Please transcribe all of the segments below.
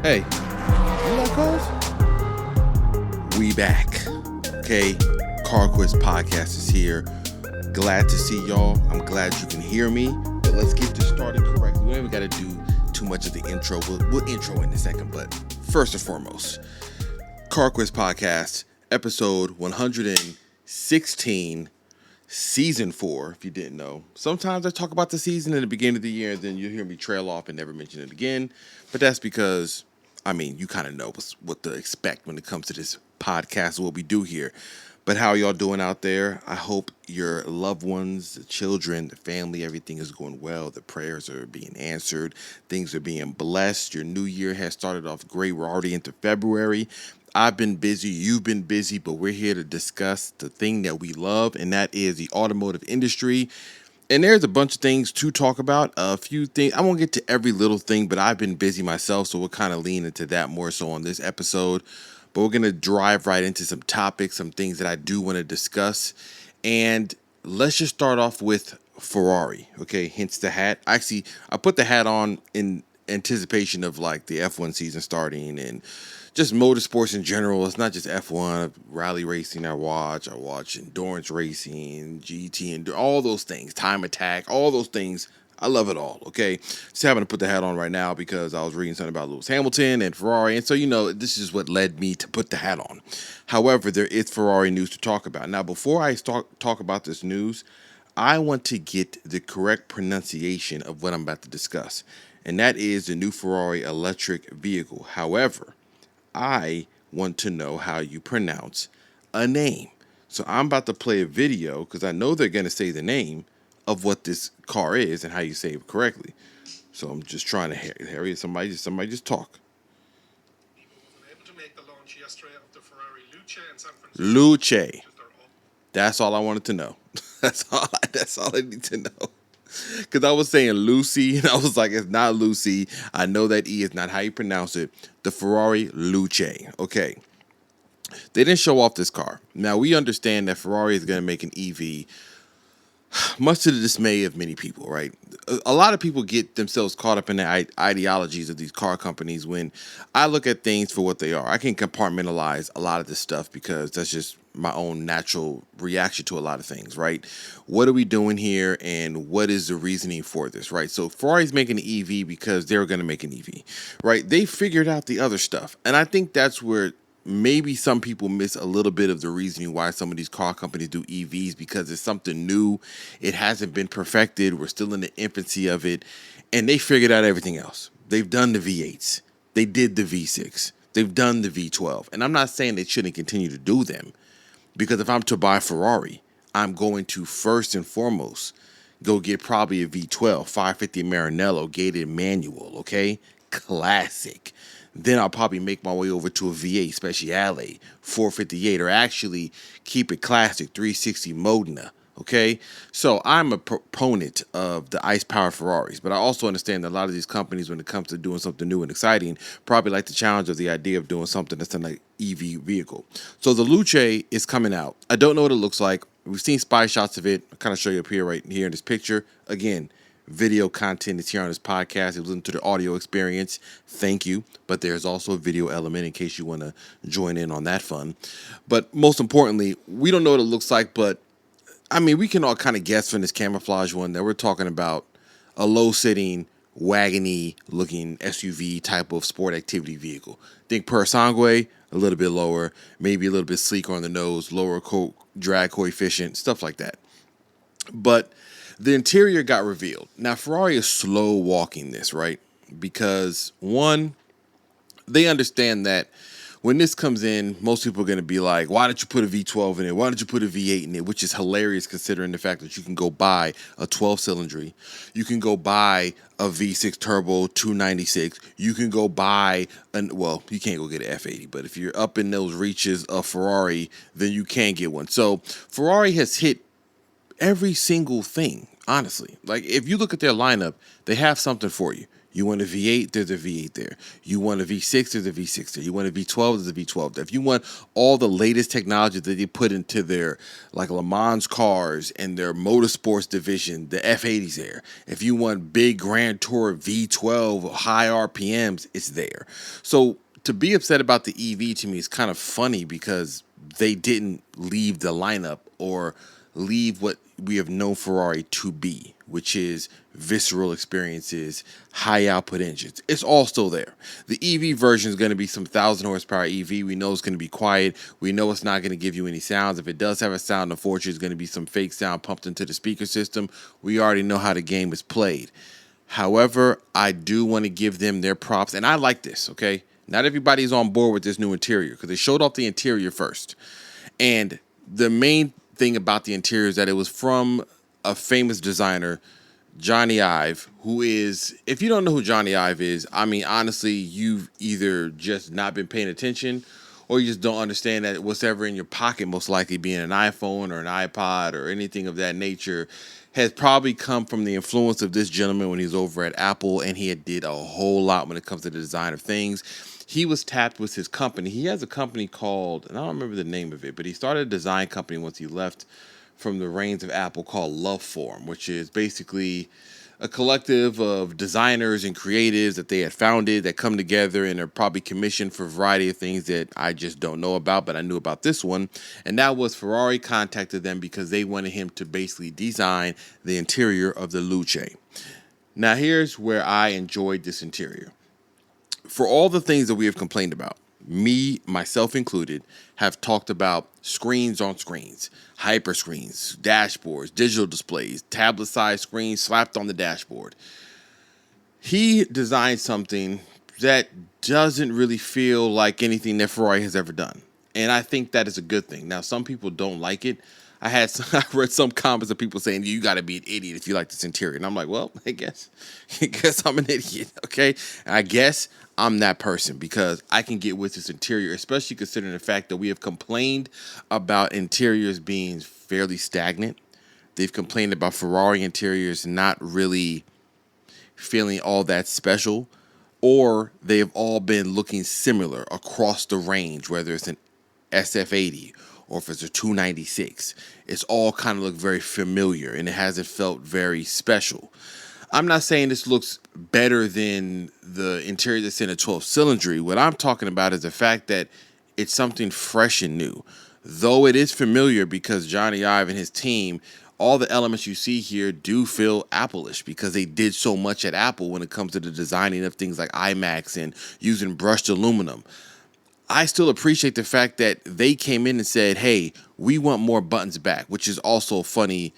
Hey, you like cars? We back. Okay, CarQuicks Podcast is here. Glad to see y'all. I'm glad you can hear me. But let's get this started correctly. We ain't got to do too much of the intro. We'll intro in a second. But first and foremost, CarQuicks Podcast, episode 116, season 4, if you didn't know. Sometimes I talk about the season in the beginning of the year, and then you'll hear me trail off and never mention it again. But that's because, you kind of know what to expect when it comes to this podcast, what we do here. But how y'all doing out there? I hope your loved ones, the children, the family, everything is going well. The prayers are being answered. Things are being blessed. Your new year has started off great. We're already into February. I've been busy. You've been busy. But we're here to discuss the thing that we love, and that is the automotive industry. And there's a bunch of things to talk about. A few things. I won't get to every little thing, but I've been busy myself, so we'll kind of lean into that more so on this episode. But we're going to drive right into some topics, some things that I do want to discuss. And let's just start off with Ferrari, okay? Hence the hat. Actually, I put the hat on in anticipation of like the F1 season starting and just motorsports in general. It's not just F1, rally racing I watch endurance racing, GT, and all those things, time attack, all those things. I love it all, okay? Just having to put the hat on right now because I was reading something about Lewis Hamilton and Ferrari, and so, this is what led me to put the hat on. However, there is Ferrari news to talk about. Now, before I talk about this news, I want to get the correct pronunciation of what I'm about to discuss, and that is the new Ferrari electric vehicle. However, I want to know how you pronounce a name. So I'm about to play a video because I know they're going to say the name of what this car is and how you say it correctly. So I'm just trying to Harry, somebody just talk. Able to make the launch yesterday of the Ferrari Luce in San Francisco. Luce. That's all I wanted to know. That's all I need to know. Because I was saying Lucy, and I was like, it's not Lucy. I know that E is not how you pronounce it. The Ferrari Luce. Okay. They didn't show off this car. Now, we understand that Ferrari is going to make an EV, much to the dismay of many people, right? A lot of people get themselves caught up in the ideologies of these car companies when I look at things for what they are. I can compartmentalize a lot of this stuff because that's just my own natural reaction to a lot of things, right? What are we doing here and what is the reasoning for this, right? So Ferrari's making an EV because they're going to make an EV, right? They figured out the other stuff. And I think that's where maybe some people miss a little bit of the reasoning why some of these car companies do EVs, because it's something new. It hasn't been perfected. We're still in the infancy of it. And they figured out everything else. They've done the V8s. They did the V6. They've done the V12. And I'm not saying they shouldn't continue to do them, because if I'm to buy Ferrari, I'm going to first and foremost go get probably a V12, 550 Maranello, gated manual, okay? Classic. Then I'll probably make my way over to a V8 Speciale, 458, or actually keep it classic, 360 Modena, okay? So I'm a proponent of the ICE-powered Ferraris, but I also understand that a lot of these companies, when it comes to doing something new and exciting, probably like the challenge of the idea of doing something that's an EV vehicle. So the Luce is coming out. I don't know what it looks like. We've seen spy shots of it. I'll kind of show you up here, right here in this picture. Again, video content is here on this podcast. If you listen to the audio experience, thank you. But there's also a video element in case you want to join in on that fun. But most importantly, we don't know what it looks like, but we can all kind of guess from this camouflage one that we're talking about a low-sitting, wagony looking SUV type of sport activity vehicle. Think per sangue, a little bit lower, maybe a little bit sleeker on the nose, lower drag coefficient, stuff like that. But the interior got revealed. Now, Ferrari is slow walking this, right? Because one, they understand that when this comes in, most people are going to be like, why did you put a V12 in it? Why did you put a V8 in it? Which is hilarious considering the fact that you can go buy a 12-cylinder. You can go buy a V6 turbo 296. You can go buy you can't go get an F80, but if you're up in those reaches of Ferrari, then you can get one. So Ferrari has hit every single thing, honestly. Like, if you look at their lineup, they have something for you. You want a V8, there's a V8 there. You want a V6, there's a V6 there. You want a V12, there's a V12 there. If you want all the latest technology that they put into their like Le Mans cars and their motorsports division, the F80's there. If you want big Grand Tour V12, high RPMs, it's there. So to be upset about the EV to me is kind of funny because they didn't leave the lineup or leave what we have known Ferrari to be, which is visceral experiences, high output engines. It's all still there. The EV version is going to be some 1,000 horsepower EV. We know it's going to be quiet. We know it's not going to give you any sounds. If it does have a sound, unfortunately, it's going to be some fake sound pumped into the speaker system. We already know how the game is played. However, I do want to give them their props, and I like this, okay? Not everybody's on board with this new interior because they showed off the interior first. And the main thing about the interior is that it was from a famous designer, Johnny Ive, who is, if you don't know who Johnny Ive is, I mean, honestly, you've either just not been paying attention or you just don't understand that what's ever in your pocket, most likely being an iPhone or an iPod or anything of that nature, has probably come from the influence of this gentleman when he was over at Apple, and he did a whole lot when it comes to the design of things. He was tapped with his company. He has a company called, and I don't remember the name of it, but he started a design company once he left from the reins of Apple called Love Form, which is basically a collective of designers and creatives that they had founded that come together and are probably commissioned for a variety of things that I just don't know about, but I knew about this one. And that was Ferrari contacted them because they wanted him to basically design the interior of the Luce. Now, here's where I enjoyed this interior. For all the things that we have complained about, me, myself included, have talked about screens on screens, hyper screens, dashboards, digital displays, tablet-sized screens slapped on the dashboard. He designed something that doesn't really feel like anything that Ferrari has ever done. And I think that is a good thing. Now, some people don't like it. I read some comments of people saying, you got to be an idiot if you like this interior. And I'm like, well, I guess I'm an idiot, okay? And I guess I'm that person because I can get with this interior, especially considering the fact that we have complained about interiors being fairly stagnant. They've complained about Ferrari interiors not really feeling all that special, or they've all been looking similar across the range, whether it's an SF80 or if it's a 296. It's all kind of looked very familiar and it hasn't felt very special. I'm not saying this looks better than the interior that's in a 12-cylinder. What I'm talking about is the fact that it's something fresh and new. Though it is familiar because Johnny Ive and his team, all the elements you see here do feel Apple-ish because they did so much at Apple when it comes to the designing of things like iMacs and using brushed aluminum. I still appreciate the fact that they came in and said, hey, we want more buttons back, which is also a funny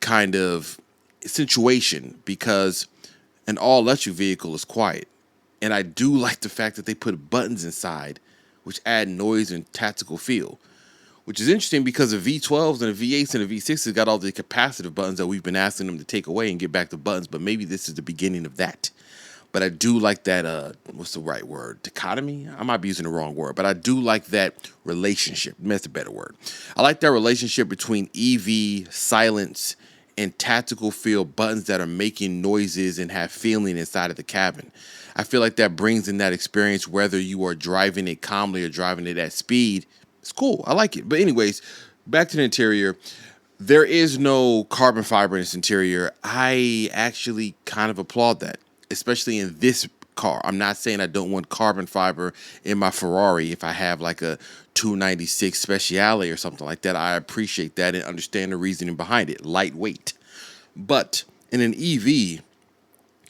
kind of situation because an all-electric vehicle is quiet. And I do like the fact that they put buttons inside, which add noise and tactical feel, which is interesting because the V12s and the V8s and the V6s got all the capacitive buttons that we've been asking them to take away and get back to buttons, but maybe this is the beginning of that. But I do like that, what's the right word? Dichotomy? I might be using the wrong word, but I do like that relationship. That's a better word. I like that relationship between EV, silence, and tactical feel buttons that are making noises and have feeling inside of the cabin. I feel like that brings in that experience whether you are driving it calmly or driving it at speed. It's cool. I like it. But anyways, back to the interior. There is no carbon fiber in this interior. I actually kind of applaud that, especially in this car. I'm not saying I don't want carbon fiber in my Ferrari if I have like a 296 Speciale or something like that. I appreciate that and understand the reasoning behind it. Lightweight. But in an EV,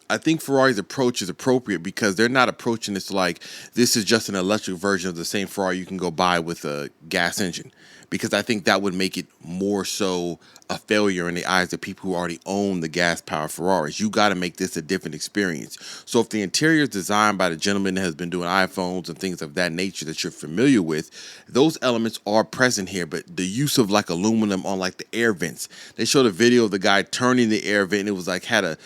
I think Ferrari's approach is appropriate because they're not approaching this like this is just an electric version of the same Ferrari you can go buy with a gas engine. Because I think that would make it more so a failure in the eyes of people who already own the gas-powered Ferraris. You got to make this a different experience. So if the interior is designed by the gentleman that has been doing iPhones and things of that nature that you're familiar with, those elements are present here. But the use of like aluminum on like the air vents. They showed a video of the guy turning the air vent and it was like had a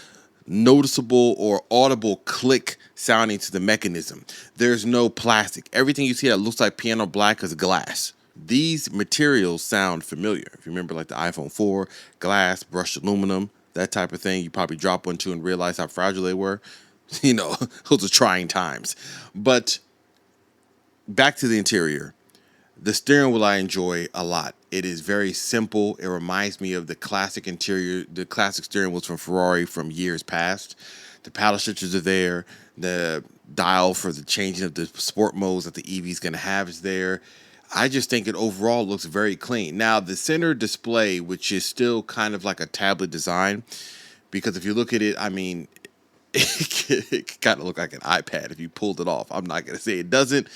noticeable or audible click sounding to the mechanism. There's no plastic. Everything you see that looks like piano black is glass. These materials sound familiar. If you remember like the iPhone 4, glass, brushed aluminum, that type of thing, you probably drop one too and realize how fragile they were. those are trying times. But back to the interior. The steering wheel I enjoy a lot. It is very simple. It reminds me of the classic interior, the classic steering wheels from Ferrari from years past. The paddle shifters are there. The dial for the changing of the sport modes that the EV is going to have is there. I just think it overall looks very clean. Now, the center display, which is still kind of like a tablet design, because if you look at it, I mean, it kind of look like an iPad if you pulled it off. I'm not going to say it doesn't.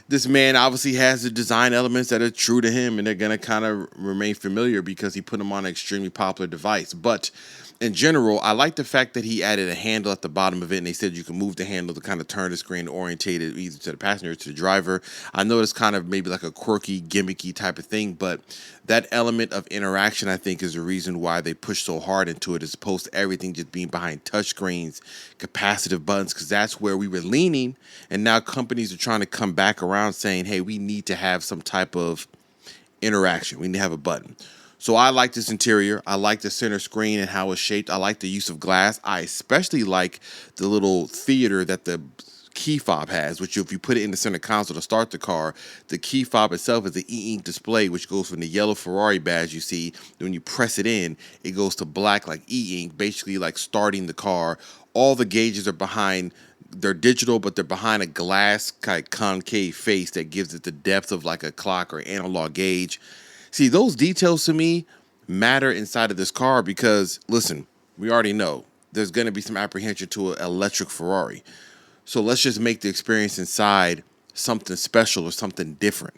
This man obviously has the design elements that are true to him, and they're going to kind of remain familiar because he put them on an extremely popular device. But in general, I like the fact that he added a handle at the bottom of it, and they said you can move the handle to kind of turn the screen orientated either to the passenger or to the driver. I know it's kind of maybe like a quirky, gimmicky type of thing, but that element of interaction, I think, is the reason why they push so hard into it, as opposed to everything just being behind touchscreens, capacitive buttons, because that's where we were leaning, and now companies are trying to come back around saying, hey, we need to have some type of interaction. We need to have a button. So I like this interior. I like the center screen and how it's shaped. I like the use of glass. I especially like the little theater that the key fob has, which if you put it in the center console to start the car, the key fob itself is the e-ink display, which goes from the yellow Ferrari badge you see. When you press it in, it goes to black like e-ink, basically like starting the car. All the gauges are behind. They're digital, but they're behind a glass kind of concave face that gives it the depth of like a clock or analog gauge. See, those details to me matter inside of this car because, listen, we already know there's going to be some apprehension to an electric Ferrari. So let's just make the experience inside something special or something different.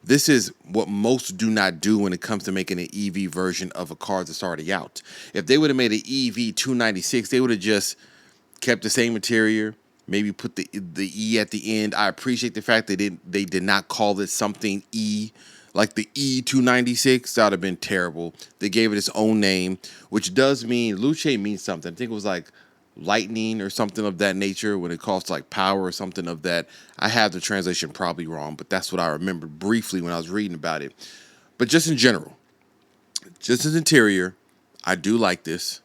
This is what most do not do when it comes to making an EV version of a car that's already out. If they would have made an EV 296, they would have just kept the same interior, maybe put the E at the end. I appreciate the fact that they did not call it something E, like the E296. That would have been terrible. They gave it its own name, which does mean, Luce means something. I think it was like lightning or something of that nature when it calls to like power or something of that. I have the translation probably wrong, but that's what I remembered briefly when I was reading about it. But just in general, just as interior, I do like this.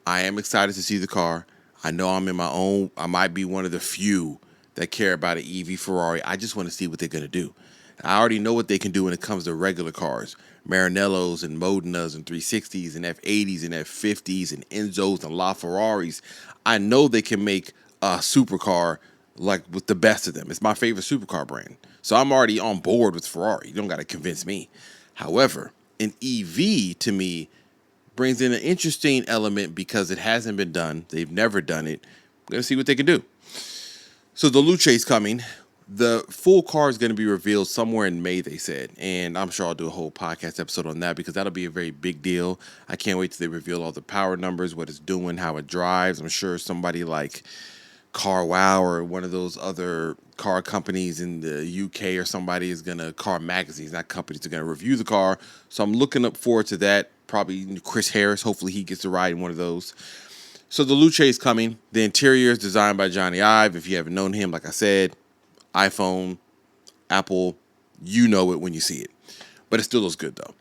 I am excited to see the car. I know I might be one of the few that care about an EV Ferrari. I just want to see what they're going to do. I already know what they can do when it comes to regular cars. Maranellos and Modenas and 360s and F80s and F50s and Enzos and LaFerraris. I know they can make a supercar like with the best of them. It's my favorite supercar brand. So I'm already on board with Ferrari. You don't got to convince me. However, an EV to me brings in an interesting element because it hasn't been done. They've never done it. I'm going to see what they can do. So the Luce is coming. The full car is going to be revealed somewhere in May, they said. And I'm sure I'll do a whole podcast episode on that because that'll be a very big deal. I can't wait till they reveal all the power numbers, what it's doing, how it drives. I'm sure somebody like CarWow or one of those other car companies in the UK or somebody is going to, car magazines, not companies, are going to review the car. So I'm looking up forward to that. Probably Chris Harris. Hopefully he gets to ride in one of those. So the Luce is coming. The interior is designed by Johnny Ive. If you haven't known him, like I said, iPhone, Apple, you know it when you see it. But it still looks good, though.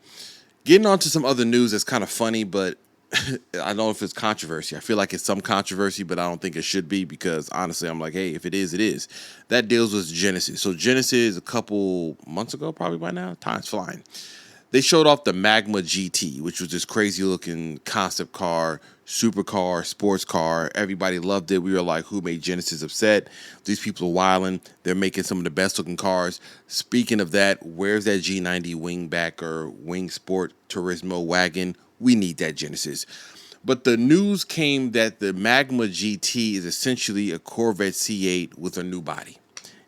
Getting on to some other news that's kind of funny, but I don't know if it's controversy. I feel like it's some controversy, but I don't think it should be because, honestly, I'm like, hey, if it is, it is. That deals with Genesis. So Genesis, a couple months ago, probably by now, time's flying. They showed off the Magma GT, which was this crazy-looking concept car, supercar, sports car. Everybody loved it. We were like, who made Genesis upset? These people are wilding. They're making some of the best-looking cars. Speaking of that, where's that G90 wingback or wing sport Turismo wagon? We need that Genesis. But the news came that the Magma GT is essentially a Corvette C8 with a new body.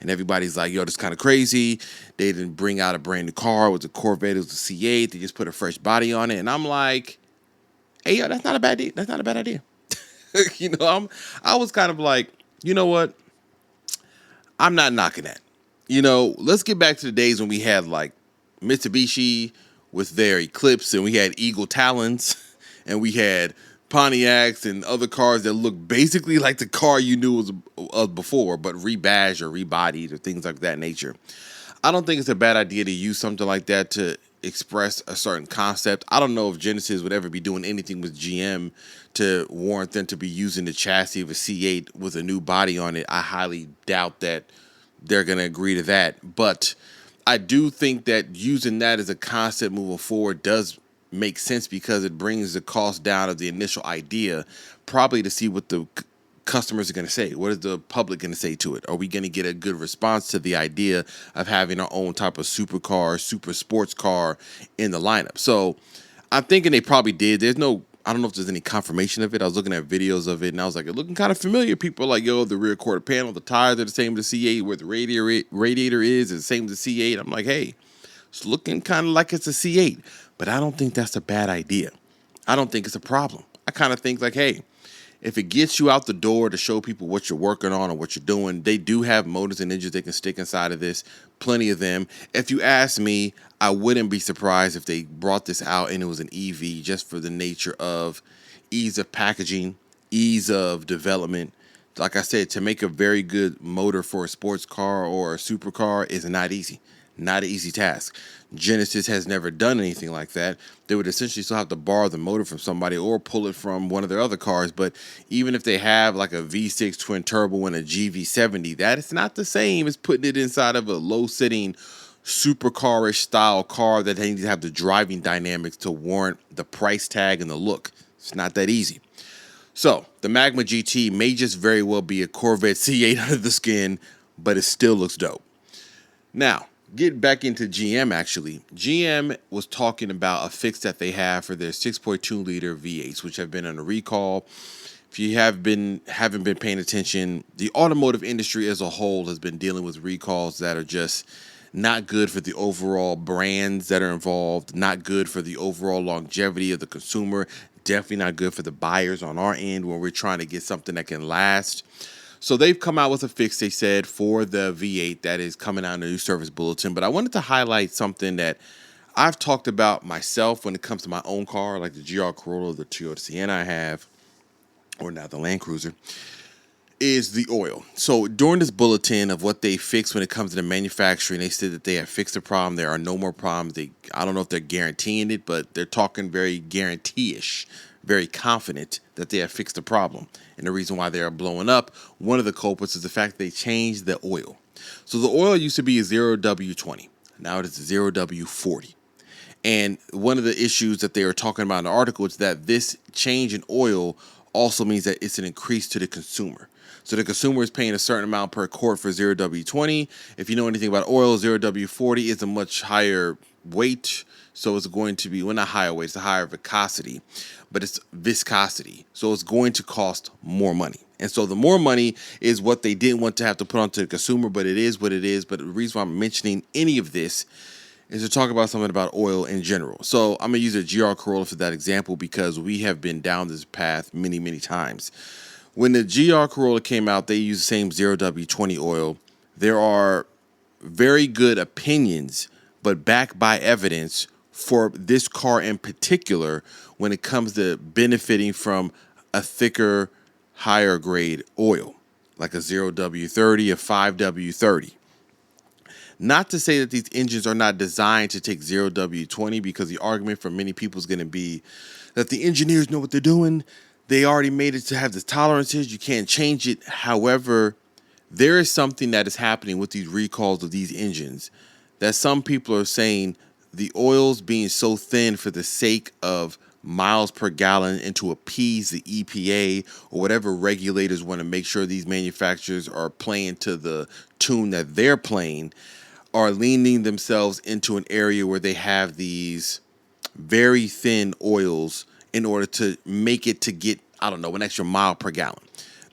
And everybody's like, yo, this is kind of crazy. They didn't bring out a brand new car. It was a Corvette. It was a C8. They just put a fresh body on it. And I'm like, hey, yo, that's not a bad idea. That's not a bad idea. I was kind of like, you know what? I'm not knocking that. Let's get back to the days when we had like Mitsubishi with their Eclipse and we had Eagle Talons and we had Pontiacs and other cars that look basically like the car you knew was before, but rebadged or rebodied or things like that nature. I don't think it's a bad idea to use something like that to express a certain concept. I don't know if Genesis would ever be doing anything with GM to warrant them to be using the chassis of a C8 with a new body on it. I highly doubt that they're going to agree to that. But I do think that using that as a concept moving forward does make sense because it brings the cost down of the initial idea, probably to see what the customers are going to say. What is the public going to say to it? Are we going to get a good response to the idea of having our own type of supercar, super sports car in the lineup? So I'm thinking they probably did. I don't know if there's any confirmation of it. I was looking at videos of it and I was like, it's looking kind of familiar. People are like, yo, the rear quarter panel, the tires are the same as the C8, where the radiator is the same as the C8. I'm like, hey, it's looking kind of like it's a C8, but I don't think that's a bad idea. I don't think it's a problem. I kind of think like, hey, if it gets you out the door to show people what you're working on or what you're doing, they do have motors and engines they can stick inside of this, plenty of them. If you ask me, I wouldn't be surprised if they brought this out and it was an EV just for the nature of ease of packaging, ease of development. Like I said, to make a very good motor for a sports car or a supercar is not easy. Not an easy task. Genesis has never done anything like that. They would essentially still have to borrow the motor from somebody or pull it from one of their other cars. But even if they have like a V6 twin turbo and a GV70, that is not the same as putting it inside of a low-sitting supercar-ish style car that they need to have the driving dynamics to warrant the price tag and the look. It's not that easy. So the Magma GT may just very well be a Corvette C8 under the skin, but it still looks dope. Now, get back into GM, actually. GM was talking about a fix that they have for their 6.2 liter V8s, which have been on a recall. If you haven't been paying attention, the automotive industry as a whole has been dealing with recalls that are just not good for the overall brands that are involved, not good for the overall longevity of the consumer, definitely not good for the buyers on our end when we're trying to get something that can last. So they've come out with a fix, they said, for the V8 that is coming out in a new service bulletin. But I wanted to highlight something that I've talked about myself when it comes to my own car, like the GR Corolla, the Toyota Sienna I have, or now the Land Cruiser, is the oil. So during this bulletin of what they fixed when it comes to the manufacturing, they said that they have fixed the problem. There are no more problems. I don't know if they're guaranteeing it, but they're talking very guarantee-ish, very confident that they have fixed the problem. And the reason why they are blowing up, one of the culprits is the fact they changed the oil. So the oil used to be a 0W20. Now it is a 0W40. And one of the issues that they were talking about in the article is that this change in oil also means that it's an increase to the consumer. So the consumer is paying a certain amount per quart for 0W20. If you know anything about oil, 0W40 is a much higher weight. So it's going to be, well, not higher weight, it's a higher viscosity, but it's viscosity. So it's going to cost more money. And so the more money is what they didn't want to have to put onto the consumer, but it is what it is. But the reason why I'm mentioning any of this is to talk about something about oil in general. So I'm going to use a GR Corolla for that example because we have been down this path many, many times. When the GR Corolla came out, they used the same 0W20 oil. There are very good opinions, but backed by evidence for this car in particular when it comes to benefiting from a thicker, higher grade oil, like a 0W30, a 5W30. Not to say that these engines are not designed to take 0W20, because the argument for many people is going to be that the engineers know what they're doing. They already made it to have the tolerances. You can't change it. However, there is something that is happening with these recalls of these engines that some people are saying the oils being so thin for the sake of miles per gallon and to appease the EPA or whatever regulators want to make sure these manufacturers are playing to the tune that they're playing, are leaning themselves into an area where they have these very thin oils in order to make it to get, I don't know, an extra mile per gallon.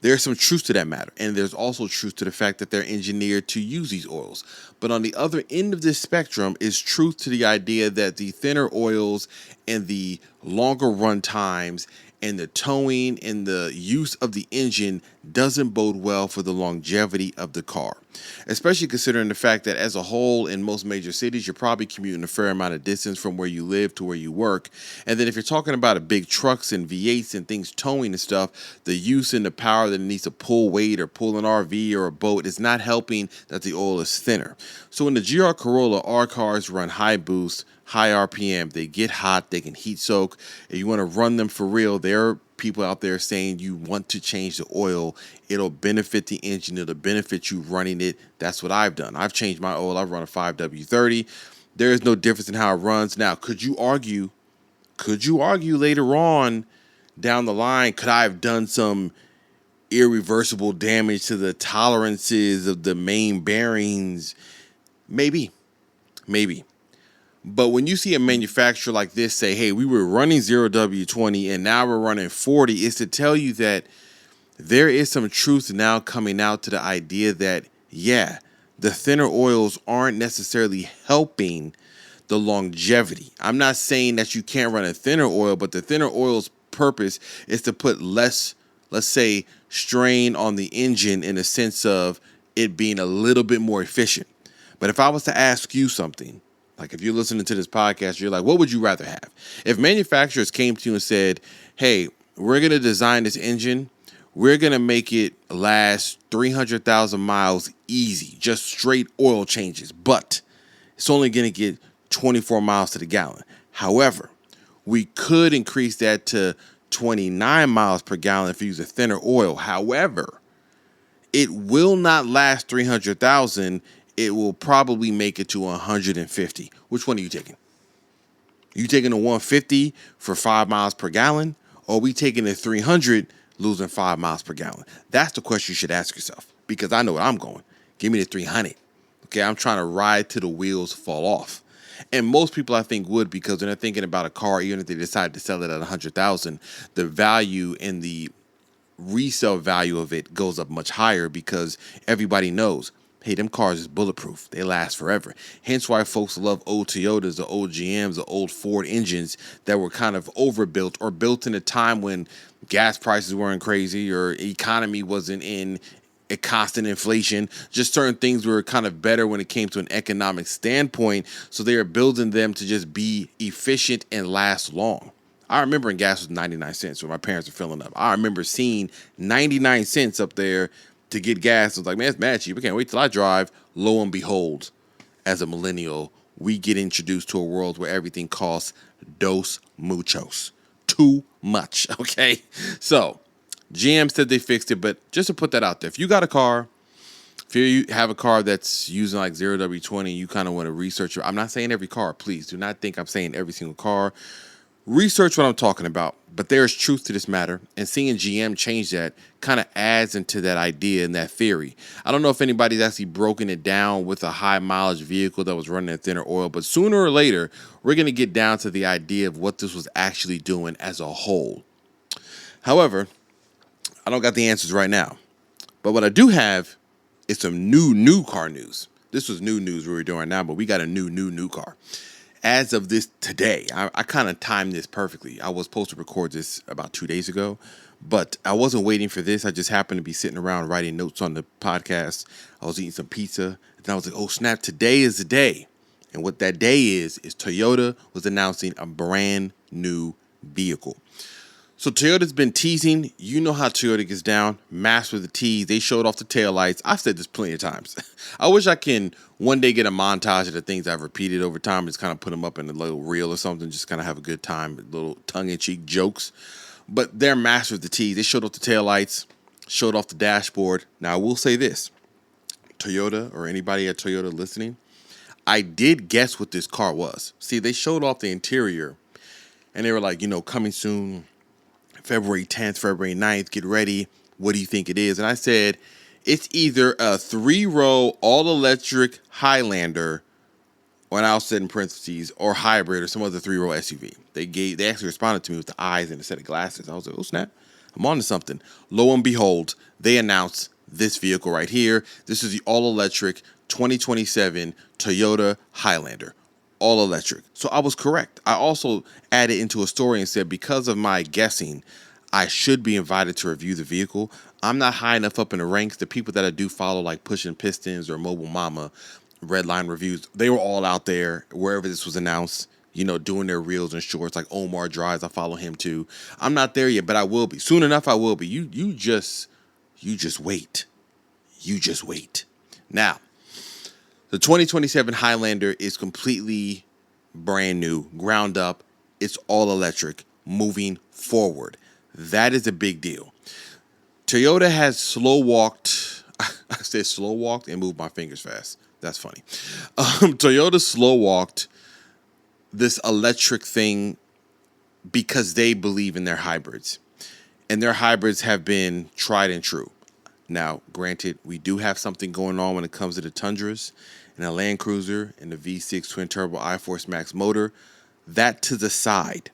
There's some truth to that matter. And there's also truth to the fact that they're engineered to use these oils. But on the other end of this spectrum is truth to the idea that the thinner oils and the longer run times and the towing and the use of the engine doesn't bode well for the longevity of the car, especially considering the fact that as a whole in most major cities, you're probably commuting a fair amount of distance from where you live to where you work. And then if you're talking about a big trucks and V8s and things towing and stuff, the use and the power that it needs to pull weight or pull an RV or a boat is not helping that the oil is thinner. So in the GR Corolla, our cars run high boost, high RPM. They get hot, they can heat soak. If you want to run them for real, there are people out there saying you want to change the oil. It'll benefit the engine. It'll benefit you running it. That's what I've done. I've changed my oil. I've run a 5W30. There is no difference in how it runs. Now, could you argue later on down the line, could I have done some irreversible damage to the tolerances of the main bearings? Maybe. But when you see a manufacturer like this say, hey, we were running 0W20 and now we're running 40, it's to tell you that there is some truth now coming out to the idea that, yeah, the thinner oils aren't necessarily helping the longevity. I'm not saying that you can't run a thinner oil, but the thinner oil's purpose is to put less, let's say, strain on the engine in the sense of it being a little bit more efficient. But if I was to ask you something, like if you're listening to this podcast, you're like, what would you rather have? If manufacturers came to you and said, hey, we're going to design this engine, we're going to make it last 300,000 miles easy, just straight oil changes, but it's only going to get 24 miles to the gallon. However, we could increase that to 29 miles per gallon if you use a thinner oil. However, it will not last 300,000. It will probably make it to 150. Which one are you taking? You taking the 150 for 5 miles per gallon? Or are we taking the 300 losing 5 miles per gallon? That's the question you should ask yourself, because I know where I'm going. Give me the 300. Okay, I'm trying to ride till the wheels fall off. And most people, I think, would, because when they're thinking about a car, even if they decide to sell it at 100,000, the value and the resale value of it goes up much higher, because everybody knows, hey, them cars is bulletproof. They last forever. Hence why folks love old Toyotas, the old GMs, the old Ford engines that were kind of overbuilt or built in a time when gas prices weren't crazy or economy wasn't in a constant inflation. Just certain things were kind of better when it came to an economic standpoint. So they are building them to just be efficient and last long. I remember when gas was 99 cents when my parents were filling up. I remember seeing 99 cents up there to get gas. I was like, man, it's mad cheap. I can't wait till I drive. Lo and behold, as a millennial, we get introduced to a world where everything costs dos muchos. Too much, okay? So, GM said they fixed it, but just to put that out there, if you got a car, if you have a car that's using like 0W20, you kind of want to research it. I'm not saying every car, please. Do not think I'm saying every single car. Research what I'm talking about, but there's truth to this matter, and seeing GM change that kind of adds into that idea and that theory. I don't know if anybody's actually broken it down with a high mileage vehicle that was running a thinner oil, but sooner or later, we're going to get down to the idea of what this was actually doing as a whole. However, I don't got the answers right now, but what I do have is some new car news. This was new news we were doing now, but we got a new car. As of this today, I kind of timed this perfectly. I was supposed to record this about 2 days ago, but I wasn't waiting for this. I just happened to be sitting around writing notes on the podcast. I was eating some pizza, and I was like, oh, snap, today is the day. And what that day is Toyota was announcing a brand new vehicle. So Toyota's been teasing. You know how Toyota gets down. Master the tease. They showed off the taillights. I've said this plenty of times. I wish I can one day get a montage of the things I've repeated over time and just kind of put them up in a little reel or something. Just kind of have a good time. Little tongue-in-cheek jokes. But they're master of the tease. They showed off the taillights. Showed off the dashboard. Now, I will say this. Toyota, or anybody at Toyota listening, I did guess what this car was. See, they showed off the interior. And they were like, coming soon. February 10th, February 9th, get ready. What do you think it is? And I said, it's either a 3-row all-electric Highlander, or an said in parentheses, or hybrid, or some other 3-row SUV. They actually responded to me with the eyes and a set of glasses. I was like, oh, snap. I'm on to something. Lo and behold, they announced this vehicle right here. This is the all-electric 2027 Toyota Highlander. All electric. So I was correct. I also added into a story and said, because of my guessing, I should be invited to review the vehicle. I'm not high enough up in the ranks. The people that I do follow, like Pushing Pistons or Mobile Mama, Redline Reviews, they were all out there wherever this was announced, doing their reels and shorts. Like Omar Drives, I follow him too. I'm not there yet, but I will be. Soon enough, I will be. You just wait. You just wait. Now, the 2027 Highlander is completely brand new, ground up. It's all electric, moving forward. That is a big deal. Toyota has slow walked. I said slow walked and moved my fingers fast. That's funny. Toyota slow walked this electric thing because they believe in their hybrids. And their hybrids have been tried and true. Now, granted, we do have something going on when it comes to the Tundras and the Land Cruiser and the V6 twin-turbo iForce Max motor. That to the side.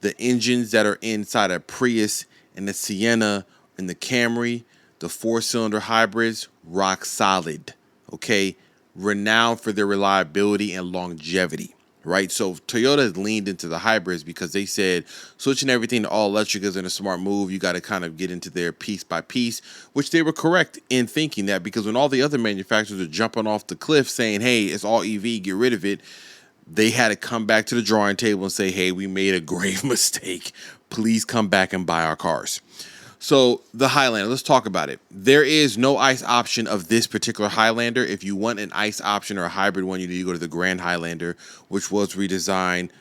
The engines that are inside a Prius and the Sienna and the Camry, the four-cylinder hybrids, rock solid, okay? Renowned for their reliability and longevity, right? So Toyota has leaned into the hybrids because they said switching everything to all-electric isn't a smart move. You got to kind of get into there piece by piece, which they were correct in thinking that, because when all the other manufacturers are jumping off the cliff saying, hey, it's all EV, get rid of it, they had to come back to the drawing table and say, hey, we made a grave mistake. Please come back and buy our cars. So the Highlander, let's talk about it. There is no ICE option of this particular Highlander. If you want an ICE option or a hybrid one, you need to go to the Grand Highlander, which was redesigned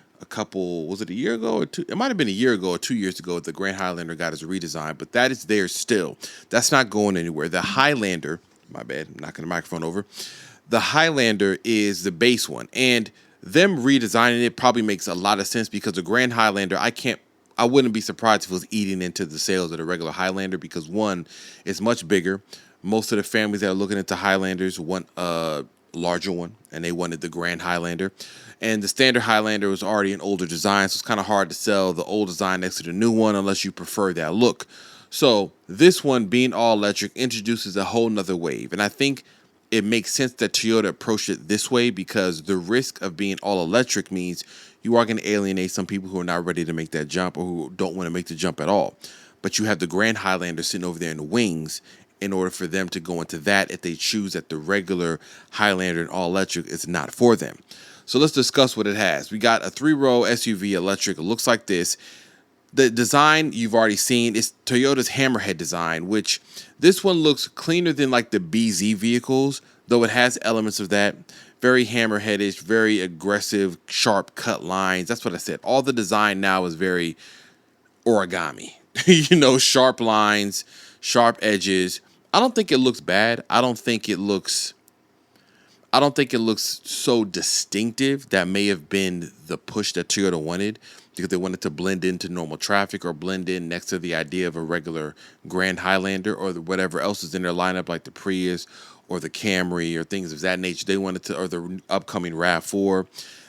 was it a year ago or two? It might have been a year ago or 2 years ago. The Grand Highlander got its redesign, but that is there still. That's not going anywhere. The Highlander, my bad, I'm knocking the microphone over. The Highlander is the base one, and them redesigning it probably makes a lot of sense because the Grand Highlander, I wouldn't be surprised if it was eating into the sales of the regular Highlander because, one, it's much bigger. Most of the families that are looking into Highlanders want a larger one, and they wanted the Grand Highlander. And the standard Highlander was already an older design, so it's kind of hard to sell the old design next to the new one unless you prefer that look. So this one, being all electric, introduces a whole nother wave. And I think it makes sense that Toyota approached it this way because the risk of being all electric means you are going to alienate some people who are not ready to make that jump or who don't want to make the jump at all. But you have the Grand Highlander sitting over there in the wings in order for them to go into that if they choose that the regular Highlander and all electric is not for them. So let's discuss what it has. We got a 3-row SUV electric. It looks like this. The design you've already seen is Toyota's Hammerhead design, which this one looks cleaner than like the BZ vehicles, though it has elements of that. Very hammerheadish, very aggressive, sharp cut lines. That's what I said. All the design now is very origami. Sharp lines, sharp edges. I don't think it looks bad. I don't think it looks so distinctive. That may have been the push that Toyota wanted because they wanted to blend into normal traffic or blend in next to the idea of a regular Grand Highlander or whatever else is in their lineup, like the Prius or the Camry or things of that nature. They wanted to, or the upcoming RAV4,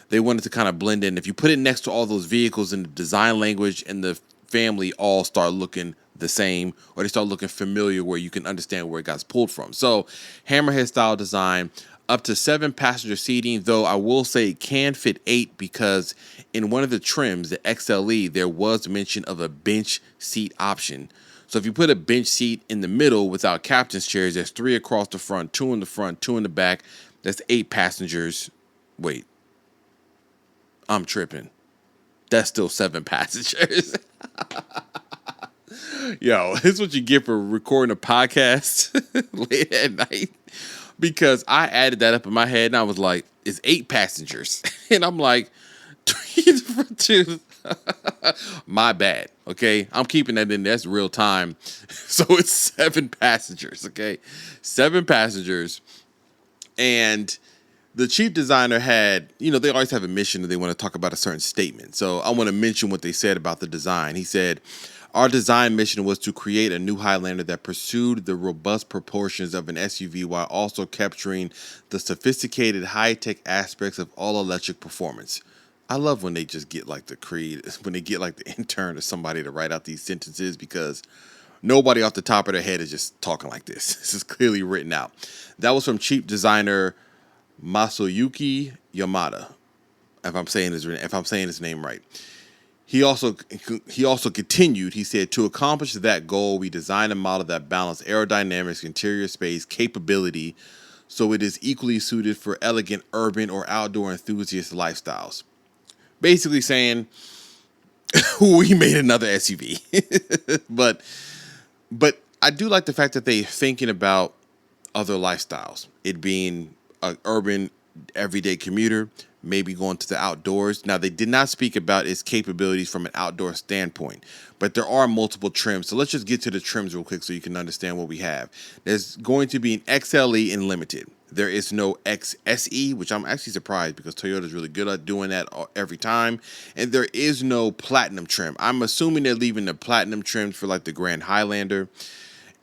they wanted to kind of blend in. If you put it next to all those vehicles in the design language and the family all start looking the same, or they start looking familiar where you can understand where it got pulled from. So Hammerhead style design, up to 7 passenger seating, though I will say it can fit 8 because in one of the trims, the XLE, there was mention of a bench seat option. So if you put a bench seat in the middle without captain's chairs, there's 3 across the front, 2 in the front, 2 in the back. That's 8 passengers. Wait, I'm tripping. That's still 7 passengers. Yo, this is what you get for recording a podcast late at night. Because I added that up in my head and I was like, it's 8 passengers. And I'm like, 2. My bad. Okay. I'm keeping that in. That's real time. So it's 7 passengers. Okay. 7 passengers. And the chief designer had, they always have a mission and they want to talk about a certain statement. So I want to mention what they said about the design. He said, our design mission was to create a new Highlander that pursued the robust proportions of an SUV while also capturing the sophisticated high-tech aspects of all-electric performance. I love when they just get like when they get like the intern or somebody to write out these sentences because nobody off the top of their head is just talking like this. This is clearly written out. That was from chief designer Masayuki Yamada, if I'm saying his name right. He also continued. He said, to accomplish that goal, we designed a model that balanced aerodynamics, interior space, capability, so it is equally suited for elegant urban or outdoor enthusiast lifestyles. Basically saying, we made another SUV. but I do like the fact that they're thinking about other lifestyles. It being an urban, everyday commuter, maybe going to the outdoors. Now, they did not speak about its capabilities from an outdoor standpoint, but there are multiple trims. So let's just get to the trims real quick so you can understand what we have. There's going to be an XLE in Limited. There is no XSE, which I'm actually surprised because Toyota is really good at doing that every time. And there is no Platinum trim. I'm assuming they're leaving the Platinum trims for like the Grand Highlander.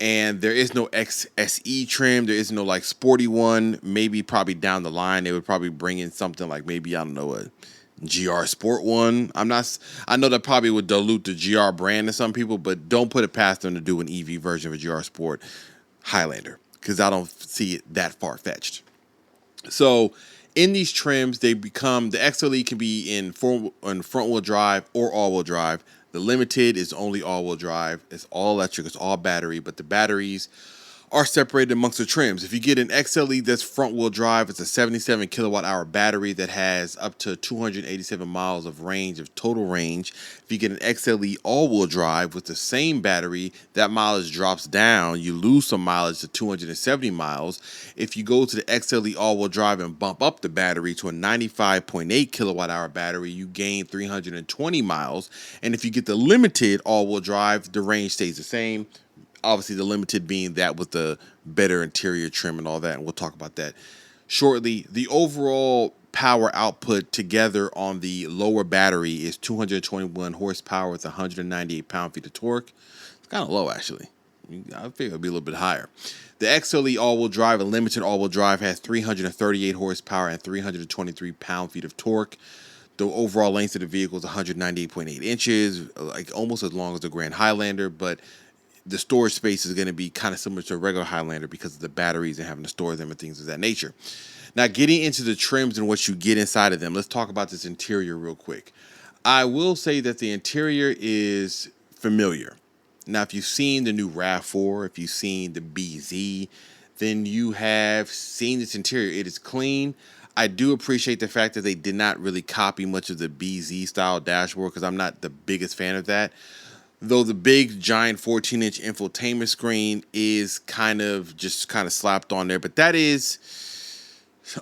And there is no XSE trim. There is no like sporty one. Maybe probably down the line they would probably bring in something like maybe, I don't know, a GR Sport one. I know that probably would dilute the GR brand to some people, but don't put it past them to do an EV version of a GR Sport Highlander because I don't see it that far-fetched. So in these trims, the XLE can be in front-wheel drive or all-wheel drive. The Limited is only all-wheel drive. It's all electric. It's all battery, but the batteries are separated amongst the trims. If you get an XLE that's front-wheel drive, it's a 77 kilowatt-hour battery that has up to 287 miles of range, of total range. If you get an XLE all-wheel drive with the same battery, that mileage drops down. You lose some mileage to 270 miles. If you go to the XLE all-wheel drive and bump up the battery to a 95.8 kilowatt-hour battery, you gain 320 miles. And if you get the Limited all-wheel drive, the range stays the same. Obviously, the Limited being that with the better interior trim and all that, and we'll talk about that shortly. The overall power output together on the lower battery is 221 horsepower with 198 pound-feet of torque. It's kind of low, actually. I figure it'll be a little bit higher. The XLE all-wheel drive and Limited all-wheel drive has 338 horsepower and 323 pound-feet of torque. The overall length of the vehicle is 198.8 inches, like almost as long as the Grand Highlander, but the storage space is going to be kind of similar to a regular Highlander because of the batteries and having to store them and things of that nature. Now, getting into the trims and what you get inside of them, let's talk about this interior real quick. I will say that the interior is familiar. Now, if you've seen the new RAV4, if you've seen the BZ, then you have seen this interior. It is clean. I do appreciate the fact that they did not really copy much of the BZ style dashboard because I'm not the biggest fan of that. Though the big giant 14-inch infotainment screen is kind of slapped on there, but that is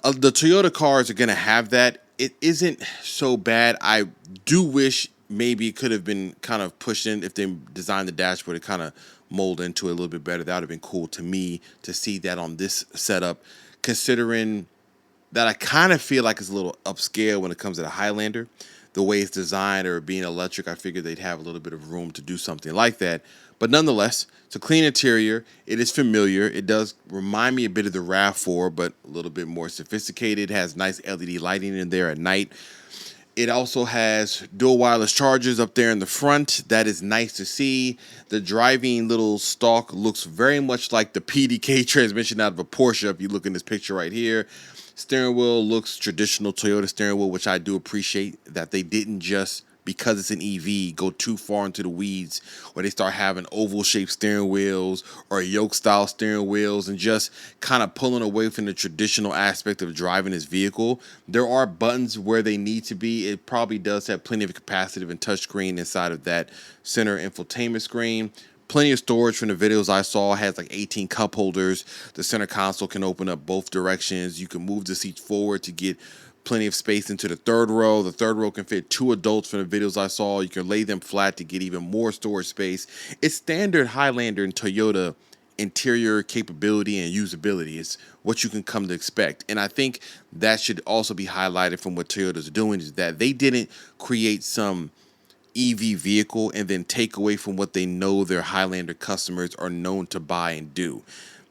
the Toyota cars are going to have that. It isn't so bad. I do wish maybe it could have been kind of pushed in if they designed the dashboard to kind of mold into it a little bit better. That would have been cool to me to see that on this setup, considering that I kind of feel like it's a little upscale when it comes to the Highlander. The way it's designed or being electric, I figured they'd have a little bit of room to do something like that. But nonetheless, it's a clean interior. It is familiar. It does remind me a bit of the RAV4, but a little bit more sophisticated. It has nice LED lighting in there at night. It also has dual wireless chargers up there in the front. That is nice to see. The driving little stalk looks very much like the PDK transmission out of a Porsche. If you look in this picture right here. Steering wheel looks traditional Toyota steering wheel, which I do appreciate that they didn't just, because it's an EV, go too far into the weeds where they start having oval-shaped steering wheels or yoke-style steering wheels and just kind of pulling away from the traditional aspect of driving this vehicle. There are buttons where they need to be. It probably does have plenty of capacitive and touchscreen inside of that center infotainment screen. Plenty of storage from the videos I saw. It has like 18 cup holders. The center console can open up both directions. You can move the seats forward to get plenty of space into the third row. The third row can fit 2 adults from the videos I saw. You can lay them flat to get even more storage space. It's standard Highlander and Toyota interior capability and usability. It's what you can come to expect. And I think that should also be highlighted from what Toyota's doing, is that they didn't create some EV vehicle and then take away from what they know their Highlander customers are known to buy and do.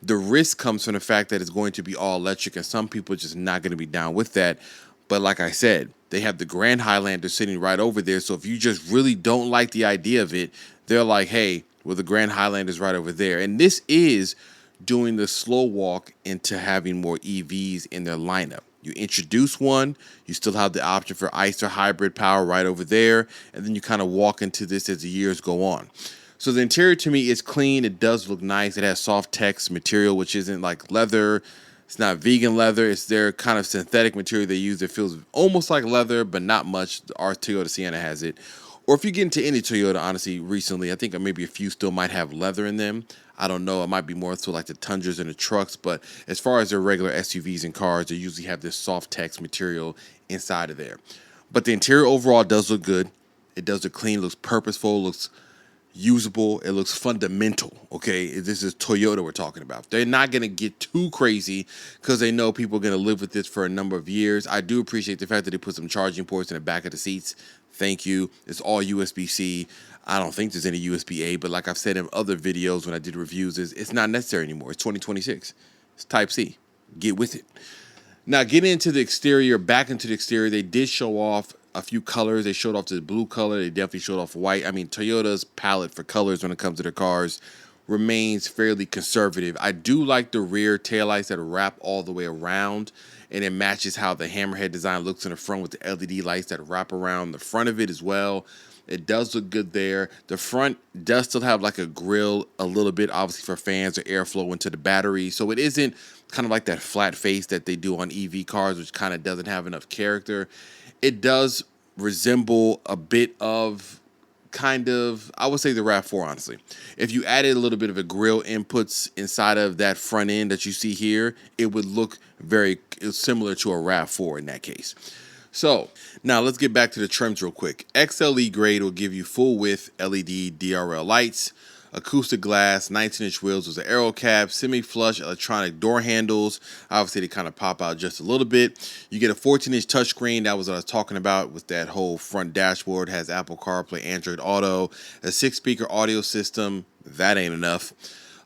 The risk comes from the fact that it's going to be all electric and some people are just not going to be down with that. But like I said, they have the Grand Highlander sitting right over there. So if you just really don't like the idea of it, they're like, hey, well, the Grand Highlander is right over there. And this is doing the slow walk into having more EVs in their lineup. You introduce one, you still have the option for ICE or hybrid power right over there, and then you kind of walk into this as the years go on. So the interior to me is clean. It does look nice. It has soft text material, which isn't like leather. It's not vegan leather. It's their kind of synthetic material they use that feels almost like leather, but not much. Our Toyota Sienna has it. Or if you get into any Toyota, honestly, recently, I think maybe a few still might have leather in them. I don't know. It might be more so like the Tundras and the trucks. But as far as their regular SUVs and cars, they usually have this soft text material inside of there. But the interior overall does look good. It does look clean, looks purposeful, looks usable, it looks fundamental. Okay, this is Toyota we're talking about. They're not going to get too crazy because they know people are going to live with this for a number of years. I do appreciate the fact that they put some charging ports in the back of the seats. Thank you. It's all USB-C. I don't think there's any USB-A, but like I've said in other videos when I did reviews, it's not necessary anymore. It's 2026. It's Type-C. Get with it. Now, getting into the exterior, back into the exterior, they did show off a few colors. They showed off the blue color. They definitely showed off white. I mean, Toyota's palette for colors when it comes to their cars remains fairly conservative. I do like the rear taillights that wrap all the way around, and it matches how the hammerhead design looks in the front with the LED lights that wrap around the front of it as well. It does look good there. The front does still have like a grill a little bit, obviously for fans or airflow into the battery. So it isn't kind of like that flat face that they do on EV cars, which kind of doesn't have enough character. It does resemble a bit of kind of, I would say the RAV4, honestly. If you added a little bit of a grill inputs inside of that front end that you see here, it would look very similar to a RAV4 in that case. So now let's get back to the trims real quick. XLE grade will give you full width LED DRL lights, acoustic glass, 19-inch wheels with an aero cap, semi-flush electronic door handles. Obviously, they kind of pop out just a little bit. You get a 14-inch touchscreen. That was what I was talking about with that whole front dashboard. Has Apple CarPlay, Android Auto, a 6-speaker audio system. That ain't enough.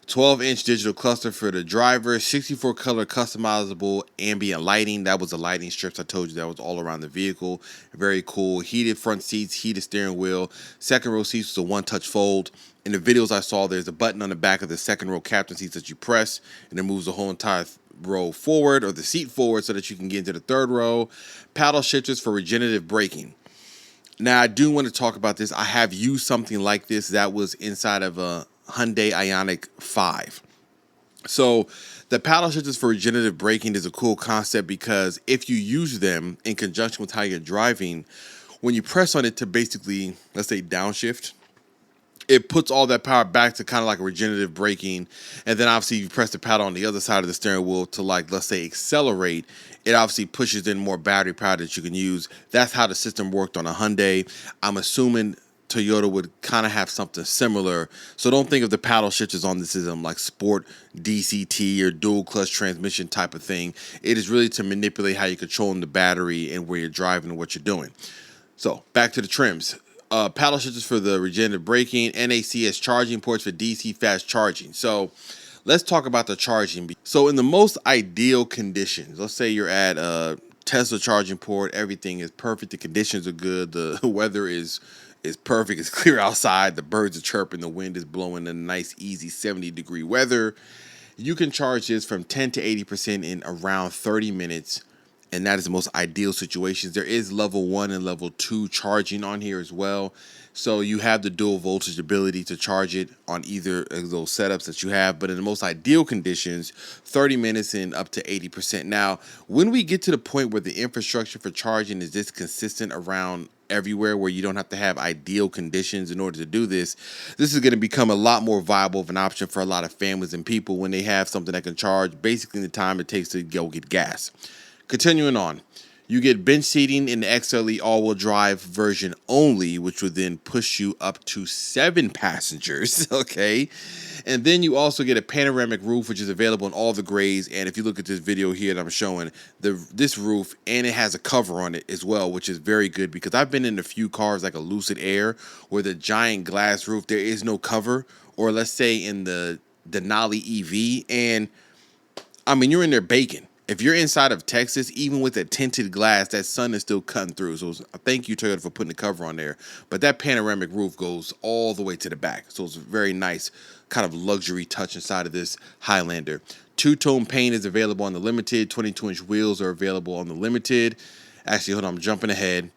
12-inch digital cluster for the driver, 64-color customizable ambient lighting. That was the lighting strips I told you that was all around the vehicle. Very cool. Heated front seats, heated steering wheel. Second row seats was a one-touch fold. In the videos I saw, there's a button on the back of the second row captain seats that you press, and it moves the whole entire row forward or the seat forward so that you can get into the third row. Paddle shifters for regenerative braking. Now, I do want to talk about this. I have used something like this that was inside of a Hyundai Ioniq 5. So the paddle shifters for regenerative braking is a cool concept because if you use them in conjunction with how you're driving, when you press on it to basically, let's say, downshift, it puts all that power back to kind of like a regenerative braking. And then obviously you press the paddle on the other side of the steering wheel to, like, let's say, accelerate. It obviously pushes in more battery power that you can use. That's how the system worked on a Hyundai. I'm assuming Toyota would kind of have something similar. So don't think of the paddle shifters on this as like sport DCT or dual clutch transmission type of thing. It is really to manipulate how you're controlling the battery and where you're driving and what you're doing. So back to the trims. Paddle shifters for the regenerative braking, NACS charging ports for DC fast charging. So let's talk about the charging. So in the most ideal conditions, let's say you're at a Tesla charging port, everything is perfect, the conditions are good, the weather is perfect, it's clear outside, the birds are chirping, the wind is blowing, a nice easy 70-degree weather. You can charge this from 10 to 80% in around 30 minutes. And that is the most ideal situations. There is level 1 and level 2 charging on here as well. So you have the dual voltage ability to charge it on either of those setups that you have. But in the most ideal conditions, 30 minutes and up to 80%. Now, when we get to the point where the infrastructure for charging is this consistent around everywhere where you don't have to have ideal conditions in order to do this, this is going to become a lot more viable of an option for a lot of families and people when they have something that can charge basically in the time it takes to go get gas. Continuing on, you get bench seating in the XLE all-wheel drive version only, which would then push you up to 7 passengers, okay? And then you also get a panoramic roof, which is available in all the grades. And if you look at this video here that I'm showing, this roof, and it has a cover on it as well, which is very good because I've been in a few cars like a Lucid Air where the giant glass roof, there is no cover, or let's say in the Denali EV, and I mean, you're in there baking. If you're inside of Texas, even with a tinted glass, that sun is still cutting through. So thank you, Toyota, for putting the cover on there. But that panoramic roof goes all the way to the back. So it's very nice kind of luxury touch inside of this Highlander. Two-tone paint is available on the Limited. 22-inch wheels are available on the Limited. Actually, hold on, I'm jumping ahead.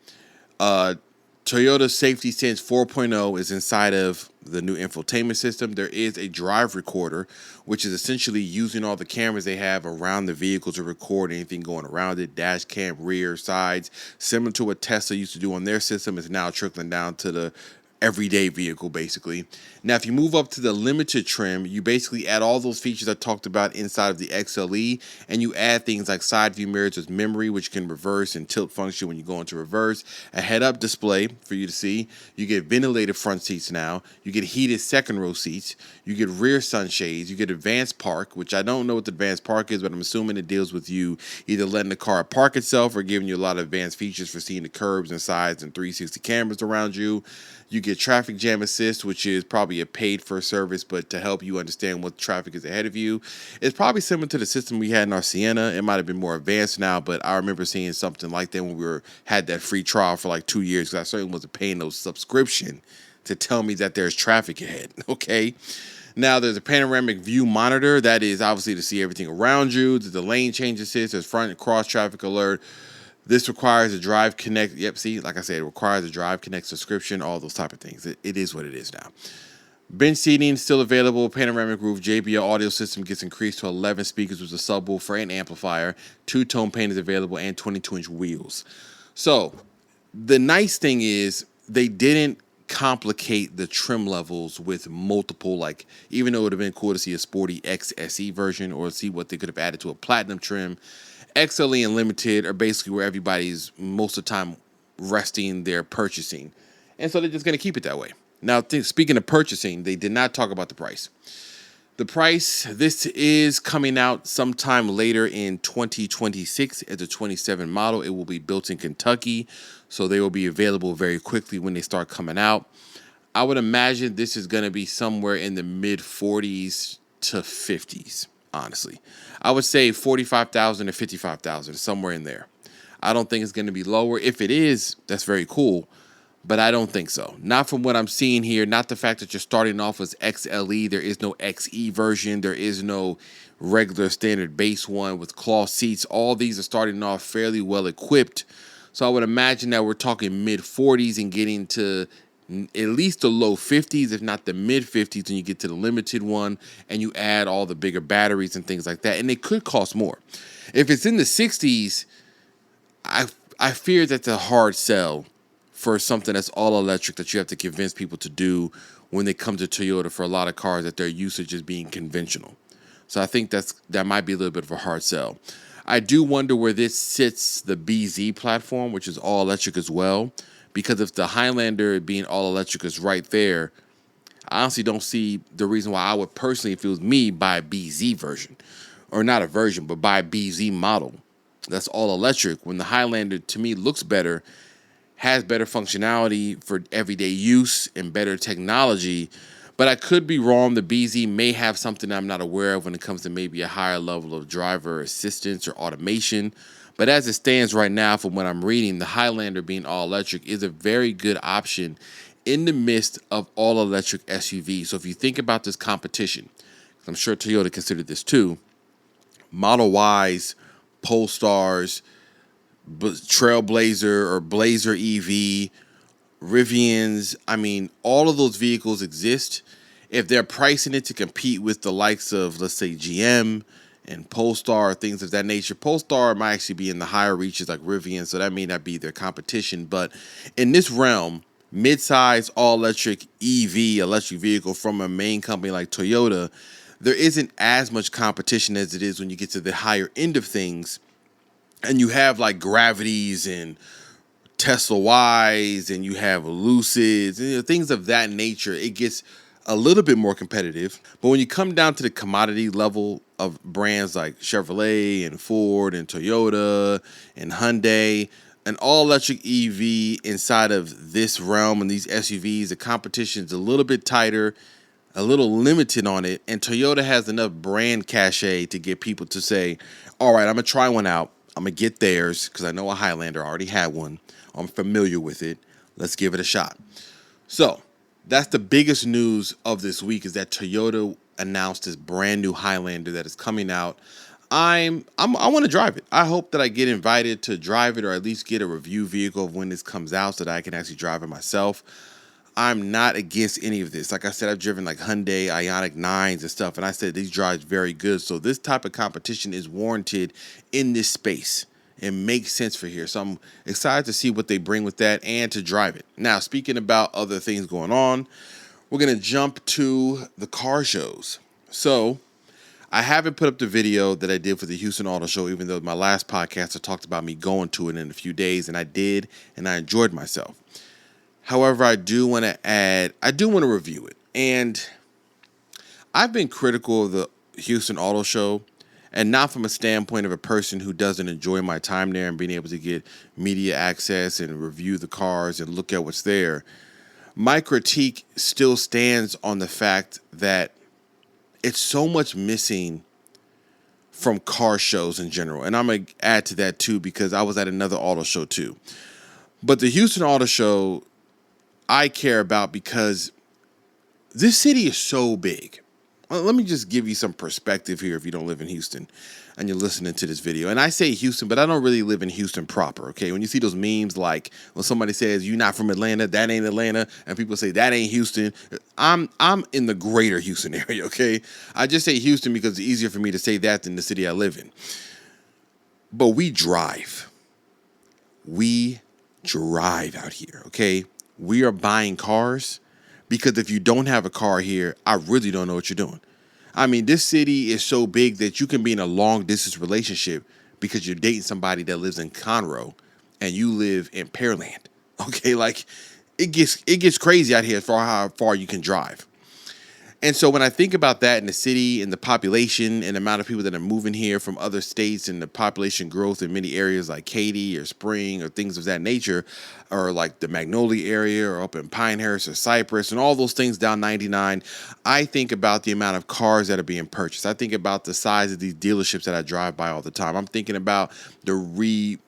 Toyota Safety Sense 4.0 is inside of the new infotainment system. There is a drive recorder, which is essentially using all the cameras they have around the vehicle to record anything going around it, dash cam, rear, sides. Similar to what Tesla used to do on their system, is now trickling down to the everyday vehicle, basically. Now, if you move up to the Limited trim, you basically add all those features I talked about inside of the XLE, and you add things like side view mirrors with memory, which can reverse and tilt function when you go into reverse, a head-up display for you to see. You get ventilated front seats now. You get heated second row seats. You get rear sunshades. You get advanced park, which I don't know what the advanced park is, but I'm assuming it deals with you either letting the car park itself or giving you a lot of advanced features for seeing the curbs and sides and 360 cameras around you. You get traffic jam assist, which is probably a paid for service, but to help you understand what traffic is ahead of you. It's probably similar to the system we had in our Sienna. It might have been more advanced now, but I remember seeing something like that when we had that free trial for like 2 years, because I certainly wasn't paying no subscription to tell me that there's traffic ahead. Okay. Now, there's a panoramic view monitor. That is obviously to see everything around you. There's the lane change assist. There's front and cross traffic alert. This requires a Drive Connect. Yep, see, like I said, it requires a Drive Connect subscription, all those type of things. It is what it is now. Bench seating still available. Panoramic roof. JBL audio system gets increased to 11 speakers with a subwoofer and amplifier. Two-tone paint is available and 22-inch wheels. So the nice thing is they didn't complicate the trim levels with multiple, like, even though it would have been cool to see a sporty XSE version or see what they could have added to a platinum trim, XLE and Limited are basically where everybody's most of the time resting their purchasing. And so they're just going to keep it that way. Now, speaking of purchasing, they did not talk about the price. The price, this is coming out sometime later in 2026 as a 27 model. It will be built in Kentucky, so they will be available very quickly when they start coming out. I would imagine this is going to be somewhere in the mid 40s to 50s. Honestly, I would say 45,000 to 55,000, somewhere in there. I don't think it's going to be lower. If it is, that's very cool, but I don't think so. Not from what I'm seeing here. Not the fact that you're starting off as XLE. There is no XE version. There is no regular standard base one with cloth seats. All these are starting off fairly well equipped. So I would imagine that we're talking mid 40s and getting to at least the low 50s, if not the mid 50s, when you get to the Limited one and you add all the bigger batteries and things like that. And they could cost more. If it's in the 60s, I fear that's a hard sell for something that's all electric that you have to convince people to do when they come to Toyota for a lot of cars that their usage is being conventional. So I think that might be a little bit of a hard sell. I do wonder where this sits the BZ platform, which is all electric as well. Because if the Highlander being all electric is right there, I honestly don't see the reason why I would personally, if it was me, buy a BZ version. Or not a version, but buy a BZ model that's all electric. When the Highlander, to me, looks better, has better functionality for everyday use and better technology. But I could be wrong. The BZ may have something I'm not aware of when it comes to maybe a higher level of driver assistance or automation. But as it stands right now, from what I'm reading, the Highlander being all electric is a very good option in the midst of all electric SUVs. So if you think about this competition, I'm sure Toyota considered this too, Model Ys, Polestars, Trailblazer or Blazer EV, Rivians, I mean, all of those vehicles exist. If they're pricing it to compete with the likes of, let's say, GM and Polestar, things of that nature. Polestar might actually be in the higher reaches like Rivian, so that may not be their competition. But in this realm, mid-size, all-electric EV, electric vehicle from a main company like Toyota, there isn't as much competition as it is when you get to the higher end of things. And you have like Gravities and Tesla Ys, and you have Luces, and things of that nature. It gets a little bit more competitive. But when you come down to the commodity level of brands like Chevrolet and Ford and Toyota and Hyundai, an all-electric EV inside of this realm and these SUVs, the competition is a little bit tighter, a little limited on it, and Toyota has enough brand cachet to get people to say, all right, I'm going to try one out. I'm going to get theirs because I know a Highlander. I already had one. I'm familiar with it. Let's give it a shot. So That's the biggest news of this week is that Toyota announced this brand new Highlander that is coming out. I want to drive it. I hope that I get invited to drive it or at least get a review vehicle of when this comes out so that I can actually drive it myself. I'm not against any of this. Like I said, I've driven like Hyundai Ioniq 9s and stuff, and I said these drives very good. So this type of competition is warranted in this space. It makes sense for here. So I'm excited to see what they bring with that and to drive it. Now, speaking about other things going on, we're going to jump to the car shows. So I haven't put up the video that I did for the Houston Auto Show, even though my last podcast I talked about me going to it in a few days, and I did, and I enjoyed myself. However, I do want to review it. And I've been critical of the Houston Auto Show, and not from a standpoint of a person who doesn't enjoy my time there and being able to get media access and review the cars and look at what's there. My critique still stands on the fact that it's so much missing from car shows in general. And I'm going to add to that too because I was at another auto show too. But the Houston Auto Show I care about because this city is so big. Well, let me just give you some perspective here if you don't live in Houston and you're listening to this video. And I say Houston, but I don't really live in Houston proper, okay? When you see those memes like when somebody says, you're not from Atlanta, that ain't Atlanta, and people say, that ain't Houston, I'm in the greater Houston area, okay? I just say Houston because it's easier for me to say that than the city I live in. But we drive. We drive out here, okay? We are buying cars because if you don't have a car here, I really don't know what you're doing. I mean, this city is so big that you can be in a long distance relationship because you're dating somebody that lives in Conroe and you live in Pearland. Okay, like it gets crazy out here for how far you can drive. And so when I think about that in the city and the population and the amount of people that are moving here from other states and the population growth in many areas like Katy or Spring or things of that nature, or like the Magnolia area or up in Pinehurst or Cypress and all those things down 99, I think about the amount of cars that are being purchased. I think about the size of these dealerships that I drive by all the time. I'm thinking about the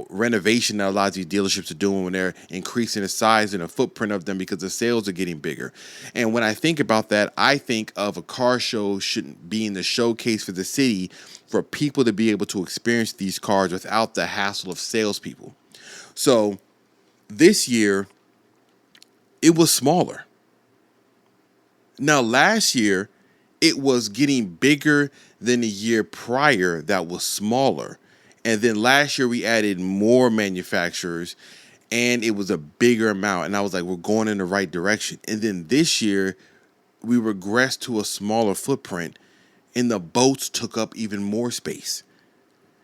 renovation that a lot of these dealerships are doing when they're increasing the size and the footprint of them because the sales are getting bigger. And when I think about that, I think of a car show shouldn't be in the showcase for the city for people to be able to experience these cars without the hassle of salespeople. So this year, it was smaller. Now, last year, it was getting bigger than the year prior that was smaller. And then last year we added more manufacturers and it was a bigger amount. And I was like, we're going in the right direction. And then this year we regressed to a smaller footprint and the boats took up even more space.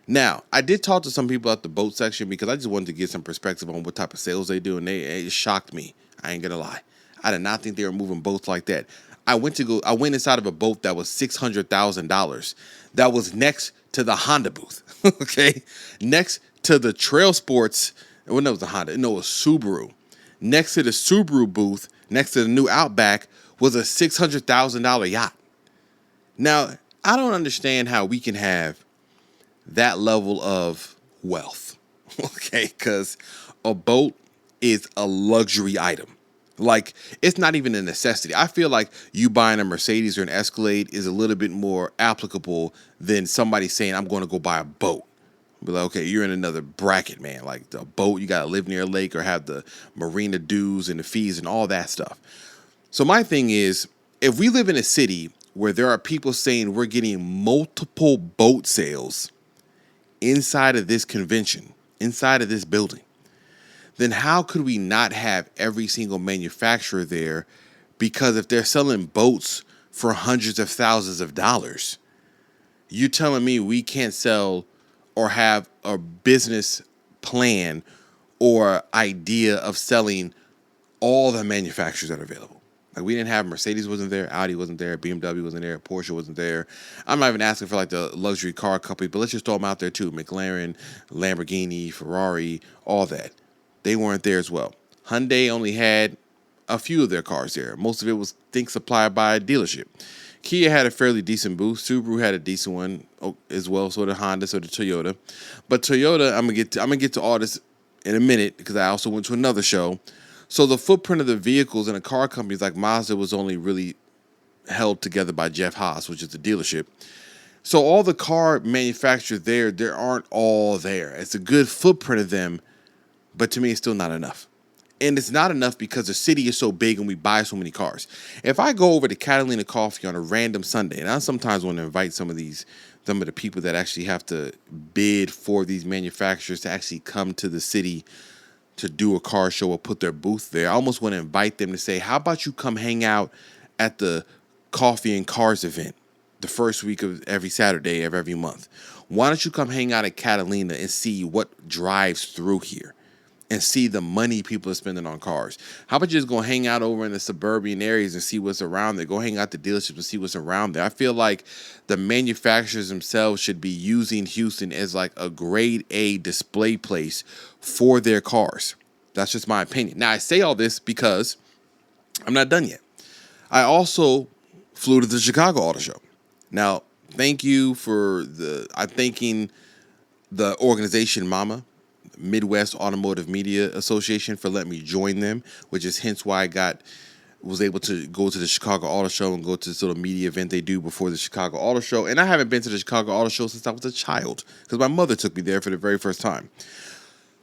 Now, I did talk to some people at the boat section because I just wanted to get some perspective on what type of sales they do. And it shocked me. I ain't gonna lie. I did not think they were moving boats like that. I went inside of a boat that was $600,000 that was next to the Honda booth. Okay, next to the Trail Sports. Well, no, it was a Honda. No, it was Subaru. Next to the Subaru booth, next to the new Outback, was a $600,000 yacht. Now, I don't understand how we can have that level of wealth. Okay, because a boat is a luxury item. Like, it's not even a necessity. I feel like you buying a Mercedes or an Escalade is a little bit more applicable than somebody saying, I'm going to go buy a boat. Be like, okay, you're in another bracket, man. Like, the boat, you got to live near a lake or have the marina dues and the fees and all that stuff. So my thing is, if we live in a city where there are people saying we're getting multiple boat sales inside of this convention, inside of this building, then how could we not have every single manufacturer there? Because if they're selling boats for hundreds of thousands of dollars, you're telling me we can't sell or have a business plan or idea of selling all the manufacturers that are available. Like, we didn't have Mercedes wasn't there, Audi wasn't there, BMW wasn't there, Porsche wasn't there. I'm not even asking for like the luxury car company, but let's just throw them out there too. McLaren, Lamborghini, Ferrari, all that. They weren't there as well. Hyundai only had a few of their cars there. Most of it was, supplied by a dealership. Kia had a fairly decent booth. Subaru had a decent one as well. So did Honda, so did Toyota. But Toyota, I'm gonna get to all this in a minute because I also went to another show. So the footprint of the vehicles in a car companies like Mazda was only really held together by Jeff Haas, which is the dealership. So all the car manufacturers there aren't all there. It's a good footprint of them, but to me, it's still not enough. And it's not enough because the city is so big and we buy so many cars. If I go over to Catalina Coffee on a random Sunday, and I sometimes want to invite some of the people that actually have to bid for these manufacturers to actually come to the city to do a car show or put their booth there. I almost want to invite them to say, how about you come hang out at the Coffee and Cars event the first week of every Saturday of every month? Why don't you come hang out at Catalina and see what drives through here and see the money people are spending on cars? How about you just go hang out over in the suburban areas and see what's around there? Go hang out at the dealerships and see what's around there. I feel like the manufacturers themselves should be using Houston as like a grade A display place for their cars. That's just my opinion. Now, I say all this because I'm not done yet. I also flew to the Chicago Auto Show. Now, thank you I'm thanking the organization MAMA, Midwest Automotive Media Association, for letting me join them, which is hence why I was able to go to the Chicago Auto Show and go to this little media event they do before the Chicago Auto Show. And I haven't been to the Chicago Auto Show since I was a child because my mother took me there for the very first time.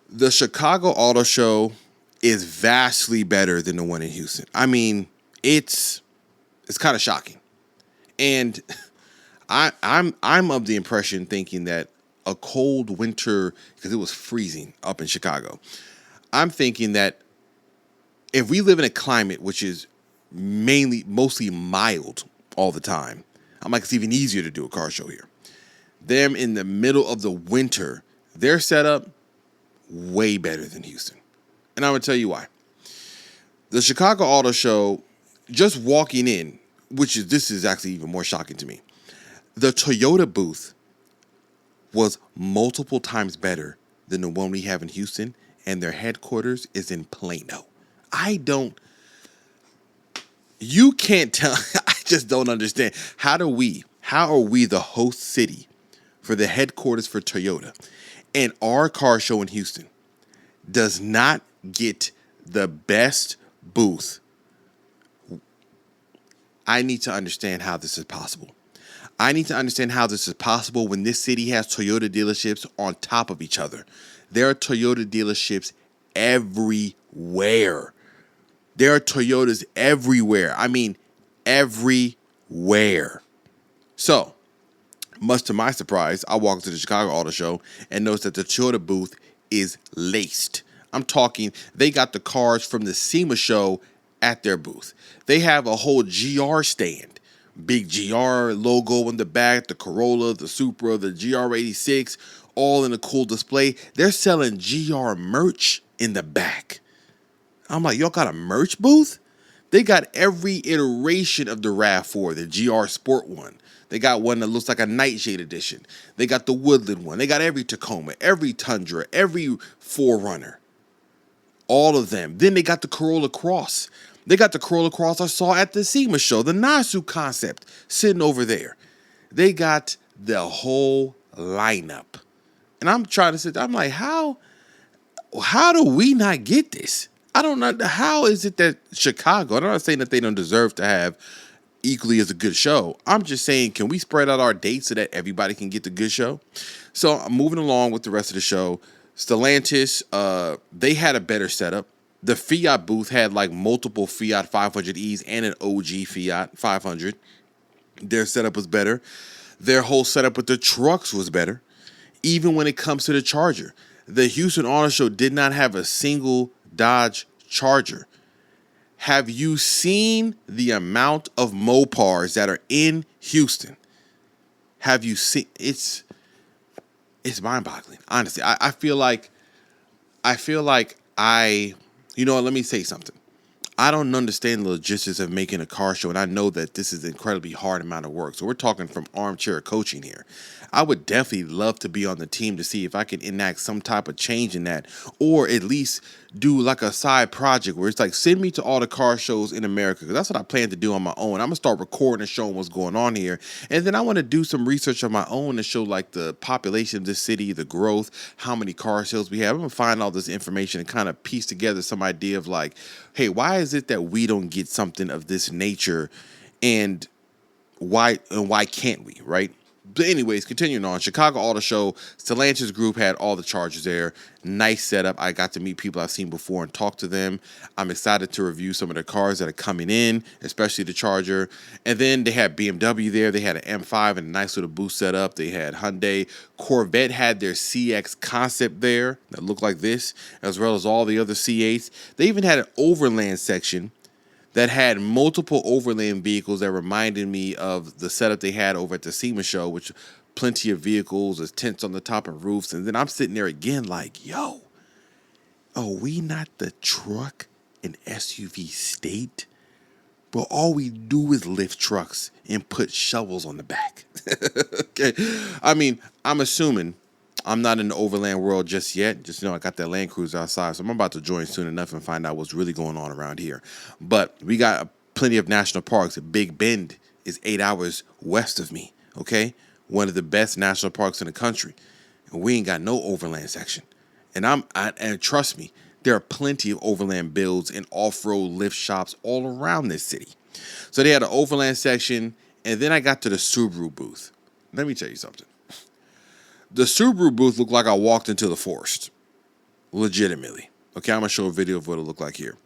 The Chicago Auto Show is vastly better than the one in Houston. I mean, it's kind of shocking. And I'm of the impression thinking that a cold winter, because it was freezing up in Chicago, I'm thinking that if we live in a climate which is mostly mild all the time, I'm like, it's even easier to do a car show here. Them in the middle of the winter, their setup way better than Houston. And I'm going to tell you why. The Chicago Auto Show, just walking in, this is actually even more shocking to me. The Toyota booth was multiple times better than the one we have in Houston, and their headquarters is in Plano. You can't tell, I just don't understand. How are we the host city for the headquarters for Toyota, and our car show in Houston does not get the best booth? I need to understand how this is possible. I need to understand how this is possible when this city has Toyota dealerships on top of each other. There are Toyota dealerships everywhere. There are Toyotas everywhere. I mean, everywhere. So, much to my surprise, I walked to the Chicago Auto Show and noticed that the Toyota booth is laced. I'm talking, they got the cars from the SEMA show at their booth. They have a whole GR stand. Big GR logo in the back, the Corolla, the Supra, the GR86, all in a cool display. They're selling GR merch in the back. I'm like, y'all got a merch booth? They got every iteration of the RAV4, the GR Sport one. They got one that looks like a Nightshade edition. They got the Woodland one. They got every Tacoma, every Tundra, every 4Runner. All of them. Then they got the Corolla Cross. They got the Corolla Cross I saw at the SEMA show, the Nasu concept, sitting over there. They got the whole lineup. And I'm trying to sit there, I'm like, how do we not get this? I don't know. How is it that Chicago, I'm not saying that they don't deserve to have equally as a good show. I'm just saying, can we spread out our dates so that everybody can get the good show? So I'm moving along with the rest of the show. Stellantis, they had a better setup. The Fiat booth had like multiple Fiat 500Es and an OG Fiat 500. Their setup was better. Their whole setup with the trucks was better. Even when it comes to the Charger. The Houston Auto Show did not have a single Dodge Charger. Have you seen the amount of Mopars that are in Houston? Have you seen? It's mind-boggling. Honestly, I feel like you know what, let me say something. I don't understand the logistics of making a car show, and I know that this is an incredibly hard amount of work. So we're talking from armchair coaching here. I would definitely love to be on the team to see if I can enact some type of change in that, or at least do like a side project where it's like send me to all the car shows in America, because that's what I plan to do on my own. I'm gonna start recording and showing what's going on here, and then I want to do some research on my own to show like the population of this city, the growth, how many car sales we have. I'm gonna find all this information and kind of piece together some idea of like, hey, why is it that we don't get something of this nature, and why can't we, right? But anyways, continuing on, Chicago Auto Show, Stellantis Group had all the chargers there. Nice setup. I got to meet people I've seen before and talk to them. I'm excited to review some of the cars that are coming in, especially the Charger. And then they had BMW there. They had an M5 and a nice little booth setup. They had Hyundai. Corvette had their CX concept there that looked like this, as well as all the other C8s. They even had an overland section that had multiple overland vehicles that reminded me of the setup they had over at the SEMA show, which plenty of vehicles, there's tents on the top and roofs. And then I'm sitting there again like, yo, are we not the truck and SUV state? But all we do is lift trucks and put shovels on the back. Okay. I mean, I'm assuming I'm not in the overland world just yet. Just I got that Land Cruiser outside, so I'm about to join soon enough and find out what's really going on around here. But we got plenty of national parks. Big Bend is 8 hours west of me, okay? One of the best national parks in the country. And we ain't got no overland section. And trust me, there are plenty of overland builds and off-road lift shops all around this city. So they had an overland section, and then I got to the Subaru booth. Let me tell you something. The Subaru booth looked like I walked into the forest. Legitimately. Okay, I'm going to show a video of what it looked like here.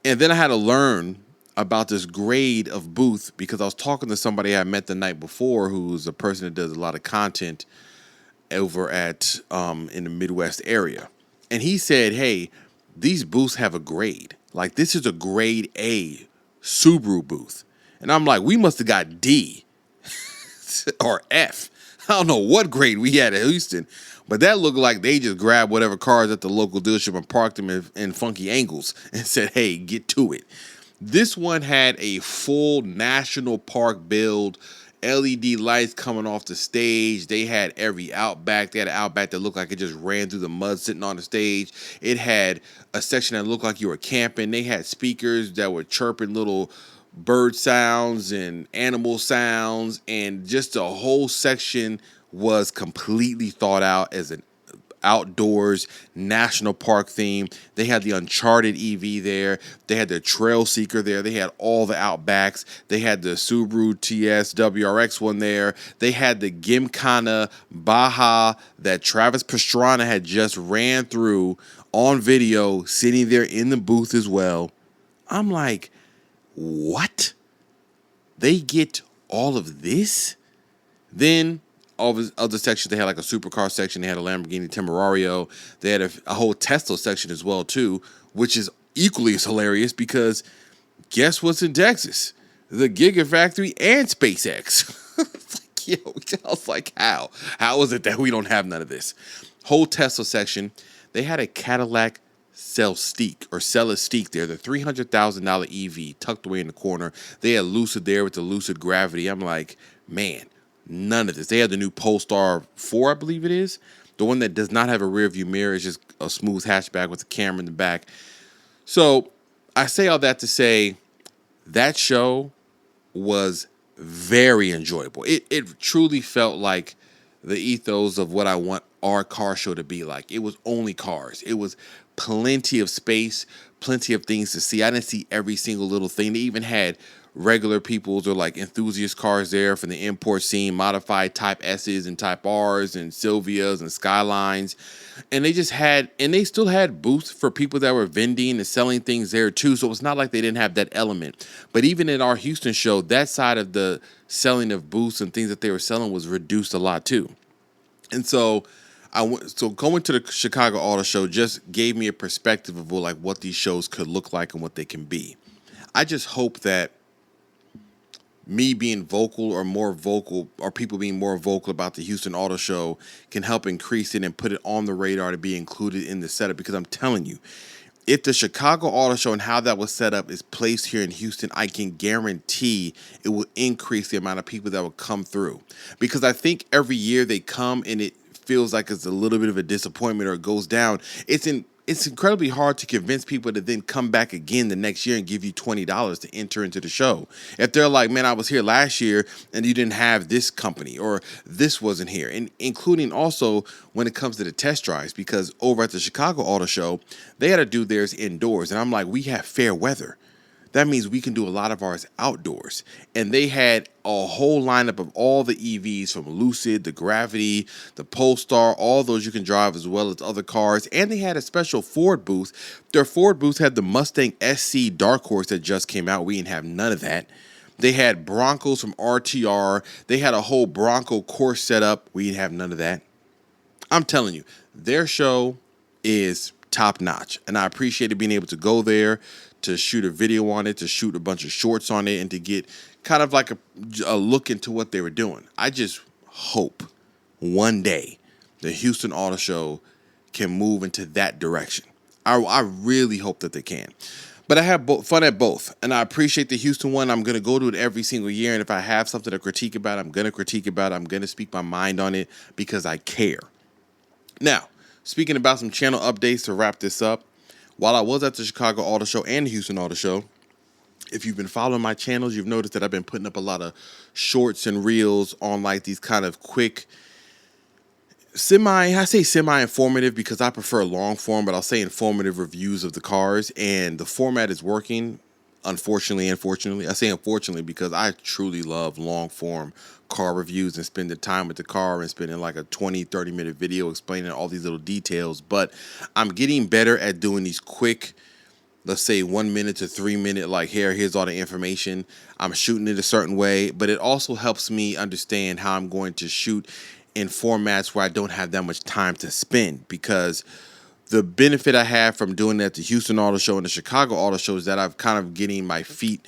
And then I had to learn about this grade of booth because I was talking to somebody I met the night before who's a person that does a lot of content over at in the Midwest area. And he said, hey, these booths have a grade. Like, this is a grade A Subaru booth. And I'm like, we must have got D or F. I don't know what grade we had at Houston, but that looked like they just grabbed whatever cars at the local dealership and parked them in funky angles and said, hey, get to it. This one had a full national park build, LED lights coming off the stage. They had every Outback. They had an Outback that looked like it just ran through the mud sitting on the stage. It had a section that looked like you were camping. They had speakers that were chirping little bird sounds and animal sounds, and just the whole section was completely thought out as an outdoors national park theme. They had the Uncharted EV there. They had the Trail Seeker there. They had all the Outbacks. They had the Subaru TS WRX one there. They had the Gymkhana Baja that Travis Pastrana had just ran through on video, sitting there in the booth as well. I'm like, what? They get all of this? Then all of the other sections, they had like a supercar section. They had a Lamborghini Temerario. They had a whole Tesla section as well too, which is equally as hilarious because guess what's in Texas? The Gigafactory and SpaceX. I was like, how? How is it that we don't have none of this? Whole Tesla section. They had a Cadillac Celestiq there, the $300,000 EV tucked away in the corner. They had Lucid there with the Lucid Gravity. I'm like, man, none of this. They had the new Polestar 4, I believe it is. The one that does not have a rear view mirror. It's just a smooth hatchback with a camera in the back. So I say all that to say that show was very enjoyable. It truly felt like the ethos of what I want our car show to be like. It was only cars. It was plenty of space, plenty of things to see. I didn't see every single little thing. They even had regular people's or like enthusiast cars there from the import scene, modified Type S's and Type R's and Silvias and Skylines. And they still had booths for people that were vending and selling things there too. So it's not like they didn't have that element. But even at our Houston show, that side of the selling of booths and things that they were selling was reduced a lot too. And so going to the Chicago Auto Show just gave me a perspective of what these shows could look like and what they can be. I just hope that me being vocal or more vocal, or people being more vocal about the Houston Auto Show, can help increase it and put it on the radar to be included in the setup. Because I'm telling you, if the Chicago Auto Show and how that was set up is placed here in Houston, I can guarantee it will increase the amount of people that will come through. Because I think every year they come and it feels like it's a little bit of a disappointment or it goes down. It's incredibly hard to convince people to then come back again the next year and give you $20 to enter into the show. If they're like, man, I was here last year and you didn't have this company or this wasn't here. And including also when it comes to the test drives, because over at the Chicago Auto Show, they had to do theirs indoors. And I'm like, we have fair weather. That means we can do a lot of ours outdoors. And they had a whole lineup of all the EVs from Lucid, the Gravity, the Polestar, all those you can drive as well as other cars. And they had a special Ford booth. Their Ford booth had the Mustang SC Dark Horse that just came out. We didn't have none of that. They had Broncos from RTR. They had a whole Bronco course set up. We didn't have none of that. I'm telling you, their show is top notch. And I appreciated being able to go there, to shoot a video on it, to shoot a bunch of shorts on it, and to get kind of like a look into what they were doing. I just hope one day the Houston Auto Show can move into that direction. I really hope that they can. But I have fun at both, and I appreciate the Houston one. I'm going to go to it every single year, and if I have something to critique about, I'm going to critique about it. I'm going to speak my mind on it because I care. Now, speaking about some channel updates to wrap this up, while I was at the Chicago Auto Show and the Houston Auto Show, if you've been following my channels, you've noticed that I've been putting up a lot of shorts and reels on like these kind of quick, semi-informative because I prefer long form, but I'll say informative reviews of the cars. And the format is working, unfortunately. I say unfortunately because I truly love long form car reviews and spending time with the car and spending like a 20-30 minute video explaining all these little details. But I'm getting better at doing these quick, let's say 1 minute to 3 minute, like here's all the information. I'm shooting it a certain way, but it also helps me understand how I'm going to shoot in formats where I don't have that much time to spend, because the benefit I have from doing that at the Houston Auto Show and the Chicago Auto Show is that I've kind of getting my feet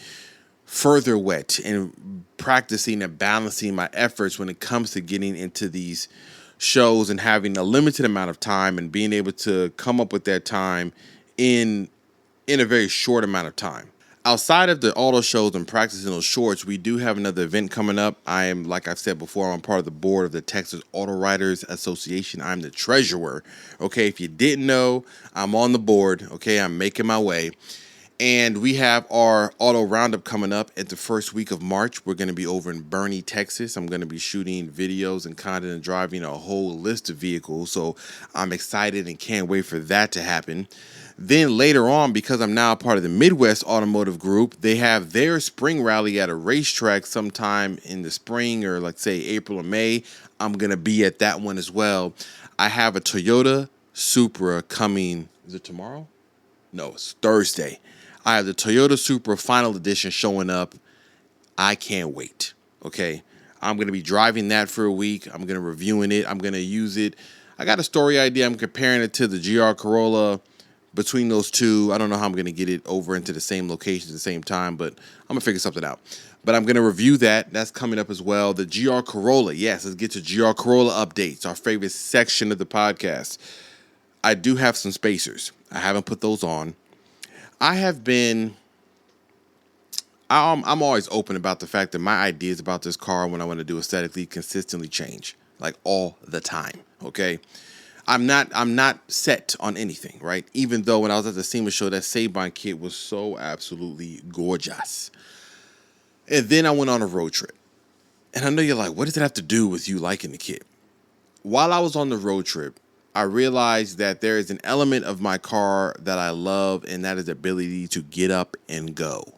further wet and practicing and balancing my efforts when it comes to getting into these shows and having a limited amount of time and being able to come up with that time in a very short amount of time. Outside of the auto shows and practicing those shorts, we do have another event coming up. I am, like I've said before, I'm part of the board of the Texas Auto Writers Association. I'm the treasurer. Okay, if you didn't know, I'm on the board. Okay, I'm making my way. And we have our auto roundup coming up at the first week of March. We're going to be over in Bernie, Texas. I'm going to be shooting videos and content and driving a whole list of vehicles. So I'm excited and can't wait for that to happen. Then later on, because I'm now a part of the Midwest Automotive Group, they have their spring rally at a racetrack sometime in the spring, or let's say April or May. I'm going to be at that one as well. I have a Toyota Supra coming. Is it tomorrow? No, it's Thursday. I have the Toyota Supra Final Edition showing up. I can't wait. Okay. I'm going to be driving that for a week. I'm going to reviewing it. I'm going to use it. I got a story idea. I'm comparing it to the GR Corolla. Between those two, I don't know how I'm going to get it over into the same location at the same time, but I'm going to figure something out. But I'm going to review that. That's coming up as well. The GR Corolla. Yes, let's get to GR Corolla Updates, our favorite section of the podcast. I do have some spacers. I haven't put those on. I'm always open about the fact that my ideas about this car, when I want to do aesthetically, consistently change, like all the time. Okay. I'm not set on anything, right? Even though when I was at the SEMA show, that Sabine kit was so absolutely gorgeous. And then I went on a road trip. And I know you're like, what does it have to do with you liking the kit? While I was on the road trip, I realized that there is an element of my car that I love, and that is the ability to get up and go.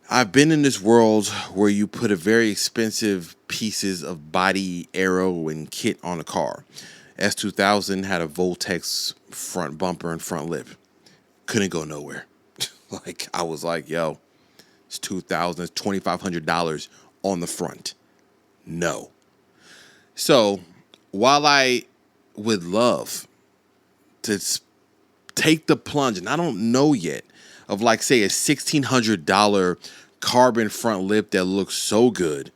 I've been in this world where you put a very expensive pieces of body, aero, and kit on a car. S2000 had a Voltex front bumper and front lip. Couldn't go nowhere. I was like, yo, it's $2,000, it's $2,500 on the front. No. So while I would love to take the plunge, and I don't know yet, of like, say, a $1,600 carbon front lip that looks so good,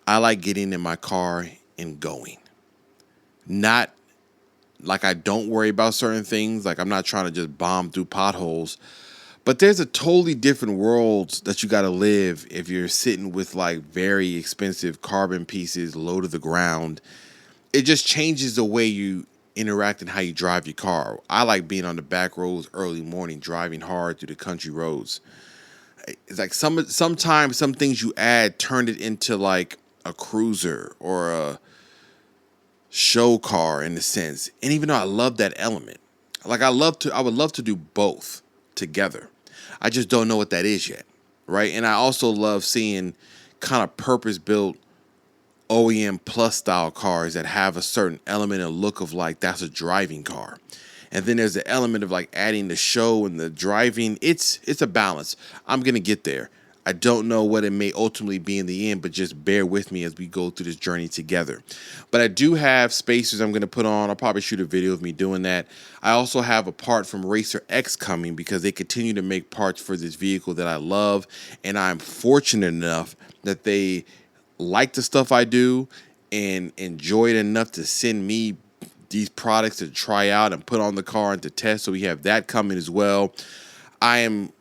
I like getting in my car and going. Not like I don't worry about certain things. Like I'm not trying to just bomb through potholes. But there's a totally different world that you got to live if you're sitting with like very expensive carbon pieces low to the ground. It just changes the way you interact and how you drive your car. I like being on the back roads early morning, driving hard through the country roads. It's like sometimes some things you add turn it into like a cruiser or a show car in a sense. And even though I love that element, like I would love to do both together. I just don't know what that is yet, right? And I also love seeing kind of purpose-built OEM plus style cars that have a certain element and look of like that's a driving car. And then there's the element of like adding the show and the driving. It's a balance. I'm going to get there. I don't know what it may ultimately be in the end, but just bear with me as we go through this journey together. But I do have spacers I'm going to put on. I'll probably shoot a video of me doing that. I also have a part from Racer X coming because they continue to make parts for this vehicle that I love. And I'm fortunate enough that they like the stuff I do and enjoy it enough to send me these products to try out and put on the car and to test. So we have that coming as well. I am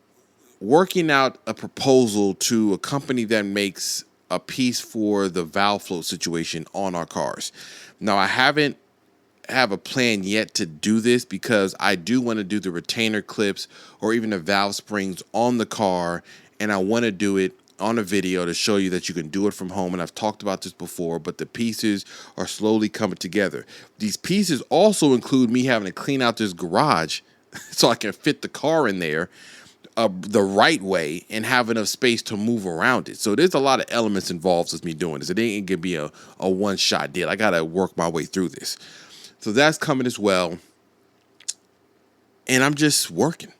working out a proposal to a company that makes a piece for the valve float situation on our cars. Now, I haven't have a plan yet to do this because I do want to do the retainer clips or even the valve springs on the car, and I want to do it on a video to show you that you can do it from home. And I've talked about this before, but the pieces are slowly coming together. These pieces also include me having to clean out this garage so I can fit the car in there the right way and have enough space to move around it. So there's a lot of elements involved with me doing this. It ain't gonna be a one-shot deal. I gotta work my way through this. So that's coming as well. And I'm just working.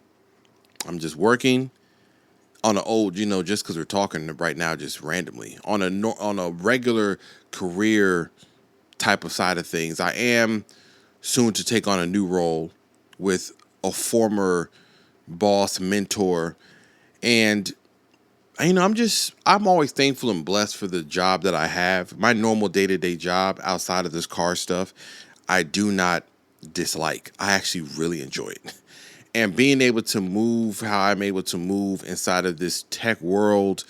On an old, just because we're talking right now, just randomly on a regular career type of side of things. I am soon to take on a new role with a former boss, mentor, and I'm always thankful and blessed for the job that I have. My normal day-to-day job outside of this car stuff, I do not dislike. I actually really enjoy it. And being able to move how I'm able to move inside of this tech world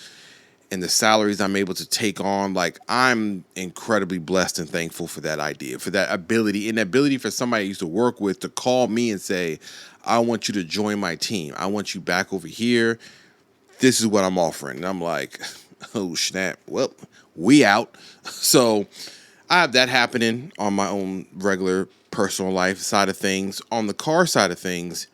and the salaries I'm able to take on, like I'm incredibly blessed and thankful for that idea, for that ability, and the ability for somebody I used to work with to call me and say, I want you to join my team. I want you back over here. This is what I'm offering. And I'm like, oh, snap. Well, we out. So I have that happening on my own regular personal life side of things. On the car side of things,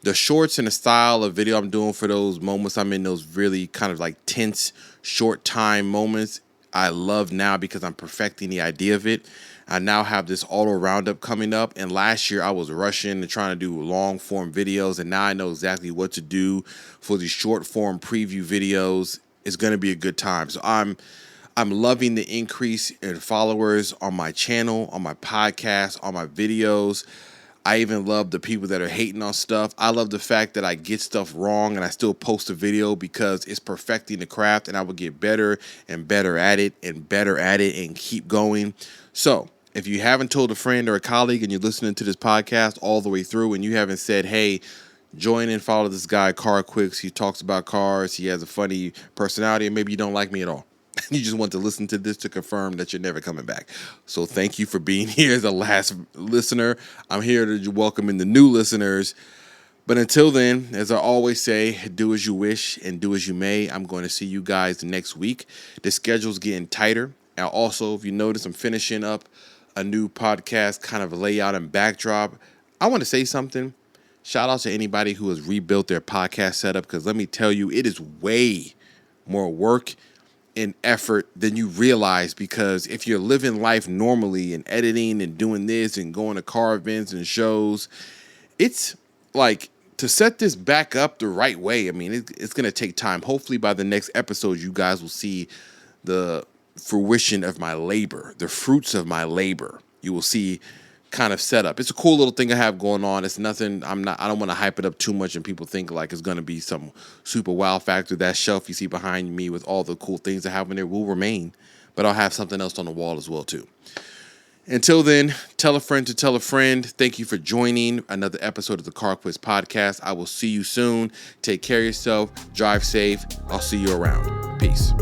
the shorts and the style of video I'm doing for those moments I'm in, those really kind of like tense, short time moments, I love now because I'm perfecting the idea of it. I now have this auto roundup coming up, and last year I was rushing and trying to do long form videos, and now I know exactly what to do for these short form preview videos. It's going to be a good time. So I'm loving the increase in followers on my channel, on my podcast, on my videos. I even love the people that are hating on stuff. I love the fact that I get stuff wrong and I still post a video because it's perfecting the craft, and I will get better and better at it and keep going. So if you haven't told a friend or a colleague and you're listening to this podcast all the way through and you haven't said, hey, join and follow this guy, CarQuicks. He talks about cars. He has a funny personality, and maybe you don't like me at all. You just want to listen to this to confirm that you're never coming back. So thank you for being here as a last listener. I'm here to welcome in the new listeners. But until then, as I always say, do as you wish and do as you may. I'm going to see you guys next week. The schedule's getting tighter. And also, if you notice, I'm finishing up a new podcast kind of layout and backdrop. I want to say something. Shout out to anybody who has rebuilt their podcast setup, because let me tell you, it is way more work and effort than you realize, because if you're living life normally and editing and doing this and going to car events and shows, it's like to set this back up the right way. I mean, it's going to take time. Hopefully by the next episode, you guys will see the fruition of my labor, the fruits of my labor. You will see kind of setup. It's a cool little thing I have going on. It's nothing. I don't want to hype it up too much and people think like it's going to be some super wow factor. That shelf you see behind me with all the cool things I have in there will remain, but I'll have something else on the wall as well too. Until then, tell a friend to tell a friend. Thank you for joining another episode of the CarQuicks Podcast. I will see you soon. Take care of yourself. Drive safe. I'll see you around. Peace.